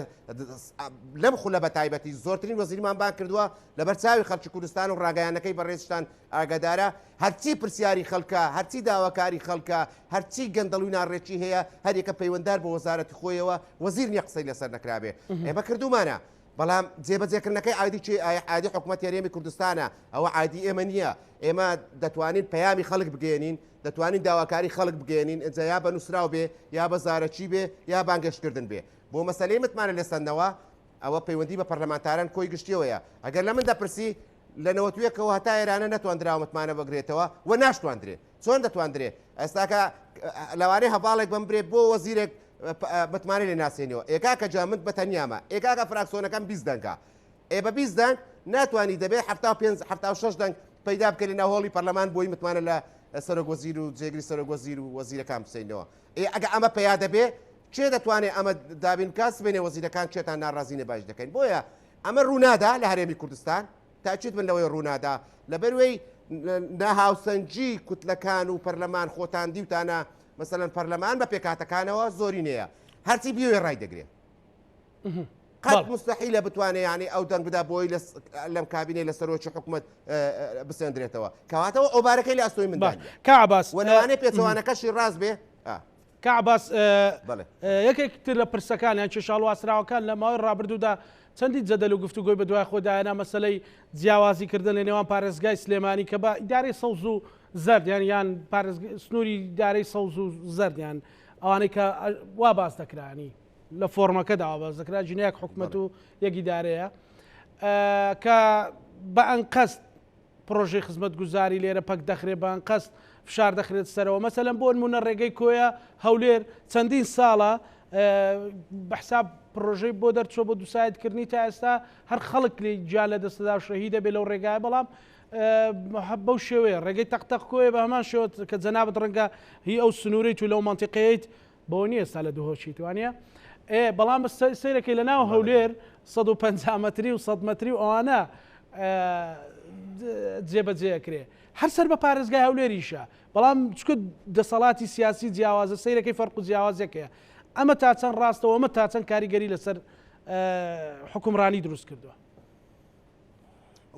لەم خولە بە تایبەتی زۆرترین وەزیرمان بان کردووە لەبەر چاوی خەڵکی کوردستان و ڕاگەیانەکەی بەڕێزشتان ئاگادارە هەرچی پرسیاری خەڵکە هەرچی داواکاری خەڵکە هەرچی گەندەڵوی ناڕێکی هەیە هەریەکە پەیوەنددار بە وەزارەتی خۆیەوە وەزیر نییە قسەی لەسەر نەکرابێ. ئێمە کردومانە بەڵام جێبەجێکردنەکەی عادی چی عادی حکوومەت هەرێمی کوردستانە ئەوە عادی ئێمە نییە. ئێمە دەتوانین پەیامی خەڵک بگەێنین دەتوانین داواکاری خەڵک بگەێنین ئەجا یا بە نووسراو بێ یا بە زارەکی بێ یا بانگەشتکردن بێ. بۆ مەسەلەی متمانە لێسەندنەوە ئەوە پەیوەندی بە پەرلەمانتاران کۆی گشتیەوەیە. ئەگەر لە من دەپرسی لە نەوەتویەکەوە هەتا ئێرانە نەتواندراوە متمانە بگرێتەوە و ناشتواندرێت چۆن دەتواندرێت؟ ئێستاکە لەوانەیە هەواڵێک بم برێت بۆ وەزیرێک متمانە لێ ناسێنەوە ئێکاکە جامد بە تەنیامە ئێکاکە فراکسۆنەکەم 20 دەنگە ئێ بە 20 دەنگ ناتوانانی دەبێت 76 دەنگ پەیدا بکەین ناوهۆڵی پەرلەمان بۆی متمانە لە سەرۆک وەزیر و جێگری سەرۆک وەزیر و وەزیرەکان بسەینەوە. ئەگە ئەمە پیا دەبێ چێ دەتوانێت ئەمە دابین کاس بێنێ وەزیرەکان چێتان ناڕازینە باش دەکەین. بۆیە ئەمە ڕوونادا لە هەرێمی کوردستان تاچیت من لەوەی ڕوونادا لەبەروەی ناهاوسەنجی کوتلەکان و پەرلەمان خۆتان دیوتانە مەسەلەن پەرلەمان بە پێکاتەکانەوە زۆری نەیە هەرچی بیوێ ڕای دەگرێت. قەت مستحیلە بتوانێت ینی ئەو دەنگ بدا بۆی لەم کابینەی لە سەرۆکی حکوومەت بسێندرێتەوە کەواتەوە ئۆبارەکەی لە ئەستۆی من کەعباس وەلەوانەیە پێچەوانەکەشی ڕاست بێ. کەعباس یەکێکتر لە پرسەکانیان چێشاڵ واسراوەکان لە ماوەی ڕابردوودا چەندی جەدەل و گفتوگۆی بە دوای خۆدایەنا مەسەلەی جیاوازیکردن لە نێوان پارێزگای سلێمانی کە بە ئیدارەی سەوز و زەرد یان سنووری دارەی سەوز و زەرد یان ئەوانەی کە وا باز دەکرانی لە فۆرمەکەدا باز دەکرا جنایەک حکوومەت و یەک ئیدارەیە کە بە ئەنقەست پرۆژەی خزمەت گوزاری لێرە پەک دەخرێت بە ئەنقەست فشار دەخرێت سەرەوە مەسەلەن بۆ نمونە ڕێگەی کۆیە هەولێر چەندین ساڵە بەحساب پرۆژەی بۆ دەرچۆ بۆ دووسایدکردنی تا ئێستا هەر خەڵک لێ جا لە دەستدا شەهی دەبێت لەو ڕێگای بەڵام بەو شێوەیە ڕێگەی تەقتەق کۆیە بە هەمان شێوە کە جەنابەت ڕەنگە هی ئەو سنوورەی تو لەو منتیقەیەت بۆ نییە ئێستا لە دوهۆشی توانە بەڵام سیرەکەی لە ناو هەولێر 150 مەتری و 100 مەتری و ئەوانە جێبەجێەکرێ هەر سەر بە پارێزگای هەولێریشە بەڵام چکە دەسەڵاتی سیاسی جیاوازە سیرەکەی فەرق و جیاوازەکەیە ئەمە تا چەند ڕاستەوە ئەمە تا چەند کاریگەری لەسەر حکومڕانی دروست کردووە.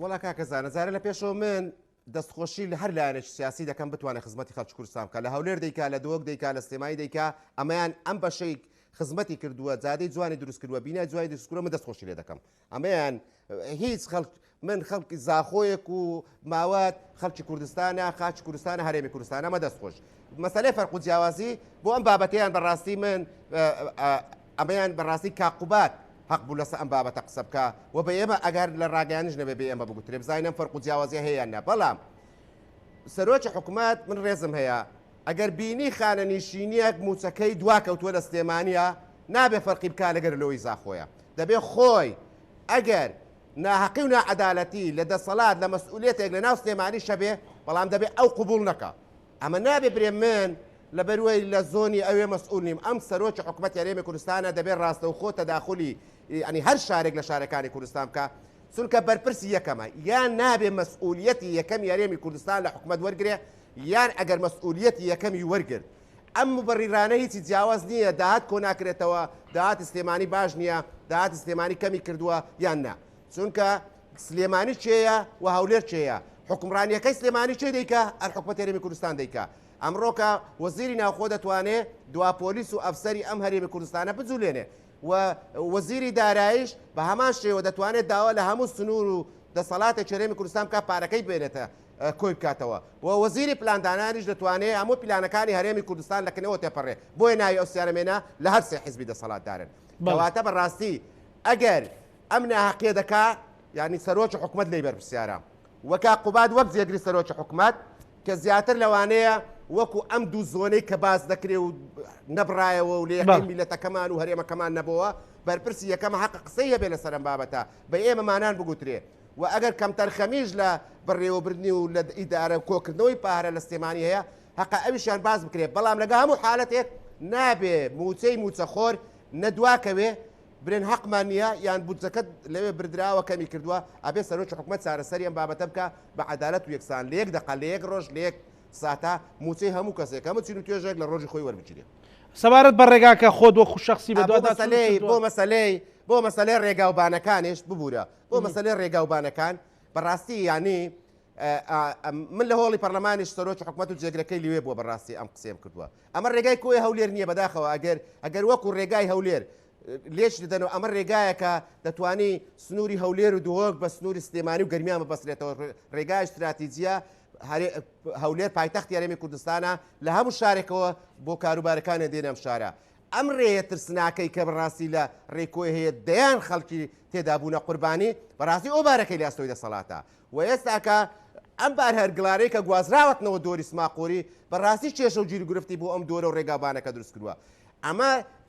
وڵا کاکەزانە جارە لە پێشەوە من دەستخۆشی لە هەر لایەنێکی سیاسی دەکەم بتوانێت خزمەتی خەڵکی کوردستان بکە لە هەولێر دەیکا لە دۆک دەیکا لە سلێمانی دەیکا ئەمەیان ئەم بەشەی خزمەتی کردووە جادەی جوانی دروست کردووە بینای جوانی دروستکردووە من دەستخۆشی لێ دەکەم ئەمەیان هیچ من خەڵکی زاخۆیەک و ماوات خەڵکی کوردستانە خاچ کوردستانە هەرێمی کوردستانە ئەمە دەستخۆش مەسەلەی فەرق و جیاوازی بۆ ئەم بابەتیان بەڕاستی من ئەمەیان بەڕاستی کاقوبات حق بوو لەسەر ئەم بابەتە قسە بکە و بە ئێمە ئەگەر لە ڕاگەیانش نەبێ بێ ئێمە بگوترێ بزانین فەرق و جیاوازی هەیەیانە بەڵام سەرۆکی حکوومەت من ڕێزم هەیە ئەگەر بینی خانە نیشینیەک موچەکەی دواکەوتووە لە سلێمانیە نابێ فەرقی بکا لەگەر لەوەی زاخۆیە دەبێ خۆی ئەگەر ناحەقی و ناعەدالەتی لە دەسەڵات لە مەسئولیەتێک لە ناو سلێمانی شەبێ بەڵام دەبێ ئەو قبول نەکە ئەمە نابێ برێ من لە بەروەی لە زۆنی ئەوێ مەسئول نیم ئەم سەرۆکی حکوومەت یاریێمی کوردستانە دەبێت ڕاستەوخۆ تەداخلی ینی هەر شارێک لە شارەکانی کوردستان بکە چونکە بەرپرسی یەکەمە یان نابێ مەسئولیەتی یەکەم یاریێمی کوردستان لە حکوومەت وەرگێ یان ئەگەر مەسئولیەتی یەکەمی وەرگرت ئەم مبەڕیرانە هیچی جیاواز نییە داهات کۆ ناکرێتەوە داهات سلێمانی باش نییە داهات سلێمانی کەمی کردووە یان نا چونکە سلێمانی چێیە و هەولێر چێیە حکومڕانیەکەی سلێمانی چێ دەیکە ئەر حکوومەت یاریێمی کوردستان دەیکە ئەمڕۆکە وەزیری ناوخۆ دەتوانێت دوا پۆلیس و ئەفسەری ئەم هەرێمی کوردستانە بجوولێنێ و وەزیری دارایش بە هەمان شێوە دەتوانێت داوا لە هەموو سنوور و دەسەڵاتی هەرێمی کوردستان بکە پارەکەی بێنێتە کۆی بکاتەوە و وەزیری پلاندانانیش دەتوانێت هەموو پلانەکانی هەرێمی کوردستان لەکنەوە تێپەڕێ بۆیە ناوی ئەو سیارەمێنە لە هەر سێ حیزبی دەسەڵاتدارن کەواتە بەڕاستی ئەگەر ئەم ناحەقیە دەکا یعنی سەرۆکی حکوومەت لێی بەرپرسیارە وەکا قوباد وەک جێگری سەرۆکی حکوومەت کە زیاتر لەوانەیە وەکو ئەم دوو زۆنەی کە باز دەکرێ و نەبڕایەوە و لێ میلەتەکەمان و هەرێمەکەمان نەبەوە بەرپرسی یەکەم حەق قسەی هەبێ لە سەرم بابەتە بە ئێمەمانان بگوترێ و ئەگەر کەم تەرخەمیش لە بڕێوەبردننی و لە ئیدارە کۆکردنەوەی پارە لە سلێمانی هەیە حەق ئەویشیان باز بکرێت بەڵام لەگە هەموو حالەتێک نابێ موچەی موچەخۆر نەدواکەوێ برێن حەقمان نییە یان بودجەکەت لەوێ بردراوە کەمی کردووە ئەبێ سەرۆکی حکوومەت چارەسەری ئەم بابەتە بکە بە عەدالەت و یەکسان لە یەک دەقە لە یەک ڕۆژ لە یەک ساتا موچەی هەموو کەسێک هەموو چین و توێژێک لە ڕۆژی خۆی وەربگیرێ سەبارەت بە ڕێگاکە خۆت وەکو شەخسی بە بۆ مەسەلەی ڕێگاوبانەکانیش ببوورە بۆ مەسەلەی ڕێگاوبانەکان بەڕاستی ینی من لە هۆڵی پەرلەمانیش سەرۆکی حکوومەت و جێگرەکەی لێوێ بووە بەڕاستی ئەم قسەم کردووە ئەمە ڕێگای کۆی هەولێر نییە بەداخەوە ئەگەر وەکو ڕێگای هەولێر لێش دەدەنەوە ئەمە ڕێگایەکە دەتوانی سنووری هەولێر و دووەک بە سنووری سلێمانی و گەرمیان بەبەسرێتەوە ڕێگای استراتیجیە هەولێر پایتەخت یاریێمی کوردستانە لە هەموو شارێکەوە بۆ کاروبارەکانە دێنەم شارە ئەم ڕێیە ترسناکەی کە بەڕاستی لە ڕێکۆی هەیە دەیان خەڵکی تێدا بوونە قوربانی بەڕاستی ئەو بارەکەی لاستۆی دەسەڵاتە و ئێستاکە ئەم بار هەرگڵارەی کە گوازراوەتنەوە دۆری سماقۆری بەڕاستی کێشە و گیرگرفتی بۆ ئەم دۆرە و ڕێگابانەکە دروست کردووە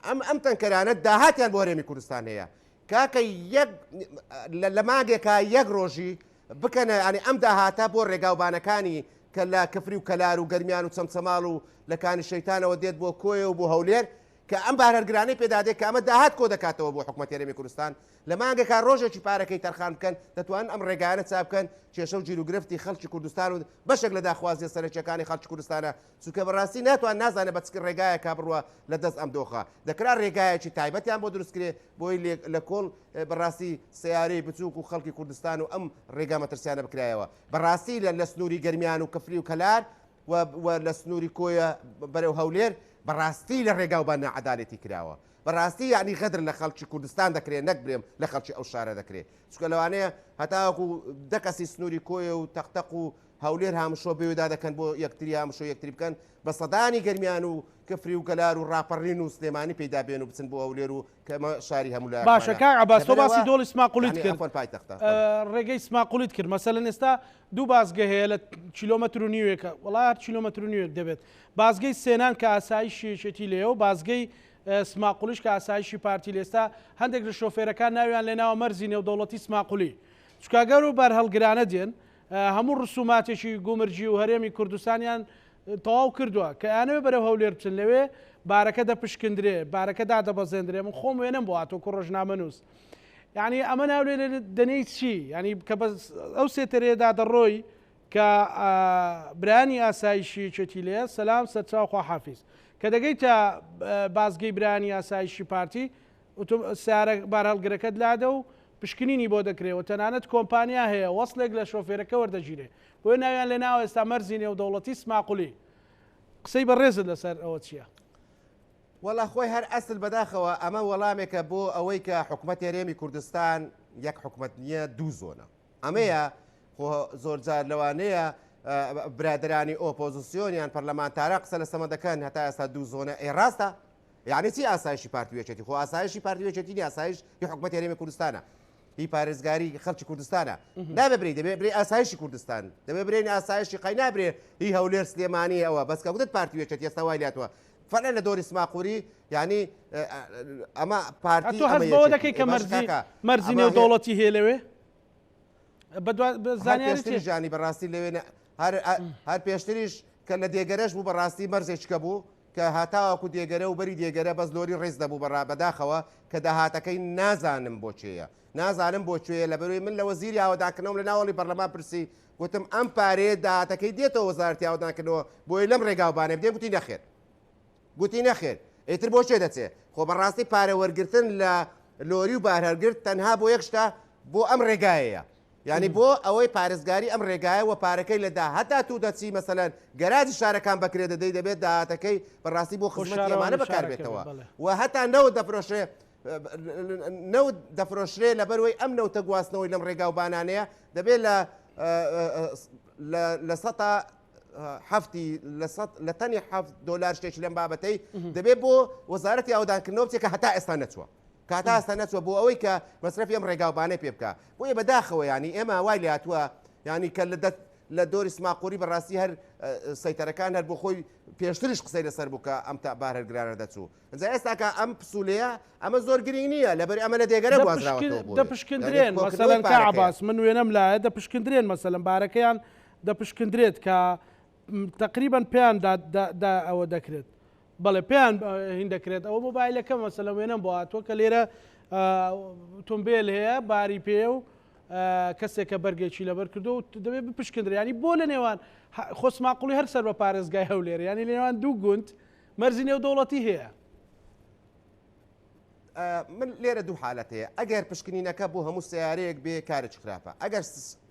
ئەم تەنکەرانە داهاتیان بۆ هەرێمی کوردستان هەیە کاکە لە ماگێکە یەک ڕۆژی بکەنە ئەنی ئەم داهاتە بۆ ڕێگاوبانەکانی کە لە کەفری و کەلار و گەرمیان و چەمچەماڵ و لەکانی شەیتانەوە دێت بۆ کۆیە و بۆ هەولێر کە ئەم بارهەرگرانەی پێدادێت کە ئەمە داهات کۆ دەکاتەوە بۆ حکوومەت یاریێمی کوردستان لە مانگێکا ڕۆژێکی پارەکەی تەرخان بکەن دەتوانن ئەم ڕێگایانە چاپ بکەن کێشە و گیرروگرفتی خەڵکی کوردستان و بەشێک لە داخوازیە سەرەکیەکانی خەڵکی کوردستانە چونکە بەڕاستی ناتوان نازانێت بە چ ڕێگایەکە بڕوە لە دەست ئەم دۆخە دەکرا ڕێگایەکی تایبەتیان بۆ دروستکرێ بۆی لە کۆڵ بەڕاستی سیارەی بچووک و خەڵکی کوردستان و ئەم ڕێگا مەترسیانە بکرایەوە بەڕاستی لە سنووری گەرمیان و کەفری و کەلار و لە سنووری کۆیە بەرەو هەولێر بەڕاستی لە ڕێگاوبان نەعەدالەتی کراوە بەڕاستی یعنی غەدر لە خەڵکی کوردستان دەکرێت نەک برێم لە خەڵکی ئەو شارە دەکرێت چکە لەوانەیە هەتاوەکو دەکەسی سنووری کۆیە و تەختەق و هەولێر هامشۆ بێوێدا دەکەن بۆ یەکتری هامشۆ یەکتری بکەن بە سەدانی گەرمیان و کەفری و گەلار و ڕاپەڕین و سلێمانی پێدا بێن و بچن بۆ هەولێر و کەمە شاری هەموو لای باشە کاک عەباس تۆ باسی دۆڵی سماقولیت کرد پایتەختە ڕێگەی سماقولیت کرد مەسەلەن ئێستا دوو بازگە هەیە لە کیلۆمەتر و نیوێکە وڵات کیلۆمەتر و نیوێک دەبێت بازگەی سێنان کە ئاسایشێتی لێەوە و بازگەی سماقولیش کە ئاسایشی پارتی لێستا هەندێک لە شۆفێرەکان ناویان لێناوە مەرزی نێودەوڵەتی سماقولی چکاگەر و بەرهەڵگرانە دێن هەموو ڕسوماتێکی گومرجی و هەرێمی کوردستانیان تەواو کردووە کە یانەوێ بەرەو هەولێر بچن لەوێ بارەکە دەپشکندرێ بارەکە دادەبەزێنرێ من خۆم وێنم بۆ هاتۆکو ڕۆژنامەنووس یعنی ئەمە ناولێ دەنەی چی ینی کە ئەو سێتەرێدا دەڕۆی کە برانی ئاسایشی چێتی لێ سەلام سەرچاوخوا حافیز کە دەگەیتە بازگەی برانی ئاسایشی پارتی سیارە بارهەڵگرەکەت لادە و پشکنینی بۆ دەکرێەوە تەنانەت کۆمپانیا هەیە وەصلێک لە شۆفێرەکە وەردەگیرێ بۆی ناویان لێ ناوە ئێستا مەرزی نێودەوڵەتی سماقولی قسەی بەڕێزت لەسەر ئەوە چییە؟ وەڵا خۆی هەر ئەسل بەداخەوە ئەمە وەڵامێکە بۆ ئەوەی کە حکوومەت هەرێمی کوردستان یەک حکوومەت نییە دوو زۆنە ئەمەیە زۆرجار لەوانەیە برادرانی ئۆپۆزیسیۆنیان پەرلەمانتارە قسە لە سەمە دەکەن هەتا ئێستا دوو زۆنە ئێڕاستە یعنی چی ئاسایشی پارتیوێچێتی خۆ ئاسایشی پارتیوێچێتی ئاسایش هی حکوومەت هەرێمی کوردستانە هی پارێزگاری خەڵکی کوردستانە نابێ برێ دەبێ برێ ئاسایشی کوردستان دەبێ برێنی ئاسایشی قەی نابرێ هی هەولێر سلێمانی ئەوە بەس کە گوتت پارتیوێچێتی ئێستا وای لاتوە فعلا لە دۆری سماقوری یعنی ئەمە پارتی تۆ هەست بەوە دەکەی کە مەرزی نێودەوڵەتی هەیە لەوێ زانیاری ژانی بەڕاستی لەوێ هەر پێشتریش کە لە دێگەرەش بوو بەڕاستی مەرزێککە بوو کە هاتاوەکو دێگەرە و بەری دێگەرە بەس لۆری ڕێز دەبوو بەداخەوە کە داهاتەکەی نازانم بۆچێیە نازانم بۆکوێ لە بەروی من لە وەزیری ئاواداکردنەوە لە ناوەڵی پەرلەمان پرسی گوتم ئەم پارێ داهاتەکەی دێتەوە وەزارەتی ئاواداکردنەوە بۆی لەم ڕێگاوبانێ بدێ گوتی نەخێر گوتی نەخێر ئیتر بۆ چێ دەچێت خۆ بەڕاستی پارە وەرگرتن لە لۆری و بارهەرگرت تەنها بۆ یەک شتە بۆ ئەم ڕێگایەیە یعنی بۆ ئەوەی پارێزگاری ئەم ڕێگایە و پارەکەی لەدا هەتا تو دەچی مەسەلەن گەراجی شارەکان بەکرێ دەدەی دەبێت داهاتەکەی بەڕاستی بۆ خزمەتی ئەمانە بەکاربێتەوە و هەتا نەوت دەفرۆشێ نەوت دەفرۆشرێ لەبەروەی ئەم نەوتە گواستنەوەی لەم ڕێگا و بانانەیە دەبێت لە سەتا هەفتی لە تەنی $7 شتێکی لەم بابەتەی دەبێت بۆ وەزارەتی ئاودانکردنەوە بچێت کە هەتا ئێستا نەچووە کاتا ئێستا نەچووە بۆ ئەوەی کە مەصرفی ئەم ڕێگاوبانەی پێ بکە بۆیە بەداخەوە ینی ئێمە وای لێ هاتووە ینی کە لە دۆری سماقوری بەڕاستی هەر سەیتەرەکان هەر بۆ خۆی پێشترش قسەی لەسەر بووکە ئەم تا بارهەرگرانە دەچوو ئەجا ئێستاکە ئەم پسوولەیە ئەمە زۆر گرنگ نییە لەبەر ئەمە لە دێگەرە گوازراوەتەوە دەپشکندرێن مەسەلەن کە عەباس من وێنەم لایە دەپشکندرێن مەسەلەن بارەکەیان دەپشکندرێت کە تقریبان پێیان ئەوە دەکرێت بەڵێ پێیان هین دەکرێت ئەوە مۆبایلەکە مەسەلە وێنەم بۆ هاتووە کە لێرە تۆمبیل هەیە باری پێ و کەسێکە بەرگێکی لەبەر کردو و دەبێت بپشکندرێ ینی بۆ لە نێوان خۆسماقوڵی هەر سەر بە پارێزگای هەولێر ینی لە نێوان دوو گوند مەرزی نێودەوڵەتی هەیە من لێرە دوو حالەت هەیە ئەگەر پشکنینەکە بۆ هەموو سیارەیەک بێ کارێک خراپە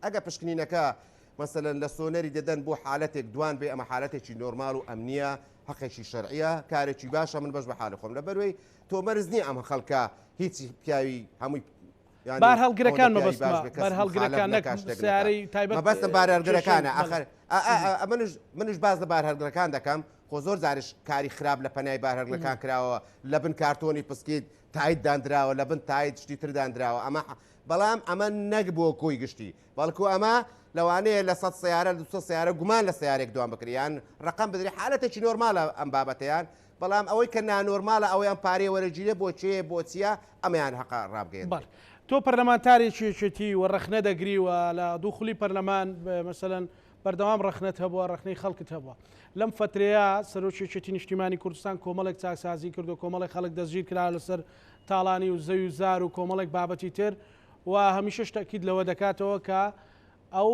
ئەگەر پشکنینەکە مەسەلەن لە سۆنەری دەدەن بۆ حالەتێک دوان بێ ئەمە حالەتێکی نۆرمال و ئەمنیە حەقێکی شەرعیە کارێکی باشە من بەش بە حالە خۆم لەبەروەی تۆ مەرز نییە ئەمە خەڵکە هیچی پیاوی هەمووی بار هەڵگرەکان مەبەستمە بەر هەڵگرەکان سیارەی تایبەت مەبەستم بار هەڵگرەکانە ئاخر منش باز لە بار هەڵگرەکان دەکەم خۆ زۆر جارش کاری خراپ لە پەنای بار هەڵگرەکان کراوە لە بن کارتۆنی پسکیت تایت دانراوە لە بن تایت شتی تر دانراوە ئەمە بەڵام ئەمە نەک بۆ کۆی گشتی بەڵکو ئەمە لەوانەیە لە 100 سیارە 200 سیارە گومان لە سیارێک دوام بکریان ڕقم بدرێ حالەتێکی نۆرمالە ئەم بابەتیان بەڵام ئەوەی کە نانۆرمالە ئەویان پارێ وەرەگیرێ بۆ چێ بۆچیە ئەمەیان حەقا ڕابگەێن تۆ پەرلەمانتارێکیێتی و ڕەخنە دەگریوە لە دووخلی پەرلەمان مەسەلەن بەردەوام ڕەخنەت هەبووە ڕەخنەی خەڵکت هەبووە لەم فترەیە سەرۆکیێتی نیشتیمانی کوردستان کۆمەڵێک چاکسازی کرد و کۆمەڵی خەڵک دەستگیر کرا لەسەر تاڵانی و زەوی و زار و کۆمەڵێک بابەتی تر و هەمیشە شتەکیت لەوە دەکاتەوە کە ئەو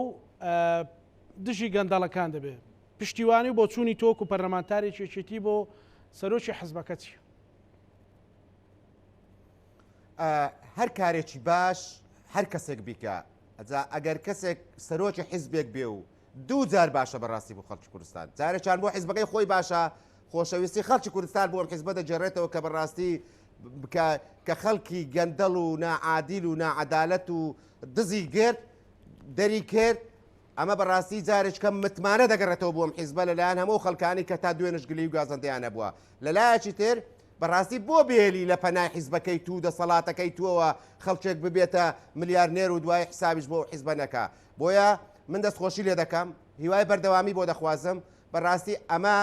دژی گەندەڵەکان دەبێت پشتیوانی بۆ چوونی تۆک و پەرلەمانتارێکیێتی بۆ سەرۆکی حزبەکەتی هەر کارێکی باش هەر کەسێک بیکە ئەگەر کەسێک سەرۆکی حیزبێک بێ و دوو جار باشە بەڕاستی بۆ خەڵکی کوردستان جارێکیان بۆ حیزبەکەی خۆی باشە خۆشەویستی خەڵکی کوردستان بۆ حیزبە دەجێڕێتەوە کە بەڕاستی کە خەڵکی گەندەڵ و ناعادیل و ناعەدالەت و دزی گرت دەری کرد ئەمە بەڕاستی جارێک کەم متمانە دەگەڕێتەوە بۆم حیزبە لەلایەن هەموو خەڵکانی کە تا دوێنش گلی و گازەندەیان نەبووە لەلایەکی تر بەڕاستی بۆ بێلی لە پەنای حیزبەکەی تو دەسەڵاتەکەی توەوە خەڵکێک ببێتە ملیارنێر و دوای حسابیش بۆ حیزبە نەکە بۆیە من دەستخۆشی لێ دەکەم هیوای بەردەوامی بۆ دەخوازم بەڕاستی ئەمە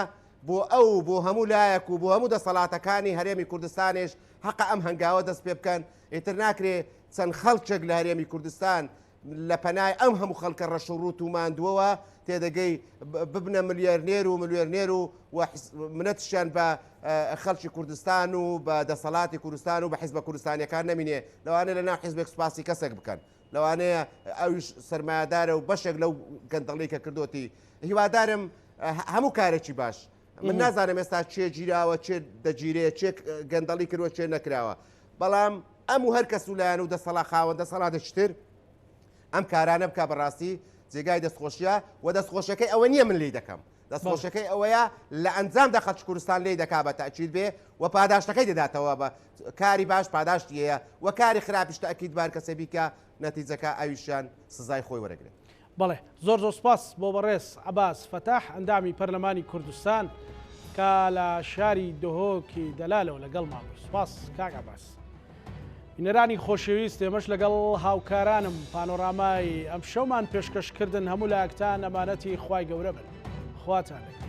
بۆ هەموو لایەک و بۆ هەموو دەسەڵاتەکانی هەرێمی کوردستانیش حەق ئەم هەنگاوە دەست پێ بکەن ئیتر ناکرێ چەند خەڵکێک لە هەرێمی کوردستان لە پەنای ئەم هەموو خەڵکە ڕەشەڕوت و ماندووەوە تێدەگەی ببنە ملیارنێر و منەتشیان بە خەڵکی کوردستان و بە دەسەڵاتی کوردستان و بە حیزبە کوردستانیەکان نەمینێ لەوانەیە لە ناو حیزبێک سوپاسی کەسێک بکەن لەوانەیە ئەویش سەرمایه‌دارە و بەشێک لەو گەندەڵی کە کردوتی هیوادارم هەموو کارێکی باش من نازانم ئێستا چێ گیراوە چێ دەگیرێت چێ گەندەڵی کردوە چێ نەکراوە بەڵام ئەم و هەر کەس وولایەن و دەسەڵا خاوەن دەسەڵاتێکتر ئەم کارانە بکە بەڕاستی جێگای دەستخۆشیە و دەستخۆشەکەی ئەوە نییە من لی دەکەم دەستخۆشەکەی ئەوەیە لە ئەنجامدا خەڵکی کوردستان لی دەکا بە تاکید بێ و پاداشتەکەی دەداتەوە بە کاری باش پاداشتیەیە و کاری خراپیش تاکید بار کەسە بیکە نەتیجەکە ئەویشیان سزای خۆی وەرەگرێت بەڵێ زۆر سوپاس بۆ بەڕێز عەباس فەتاح ئەندامی پەرلەمانی کوردستان کە لە شاری دهۆکی دەلالەوە لەگەڵ ماوە سوپاس کاک عەباس بینەرانی خۆشەویست ئێمەش لەگەڵ هاوکارانم پانۆرامای ئەم شەومان پێشکەشکردن هەموو لایەکتان ئەمانەتی خوای گەورە بن خواتان لێک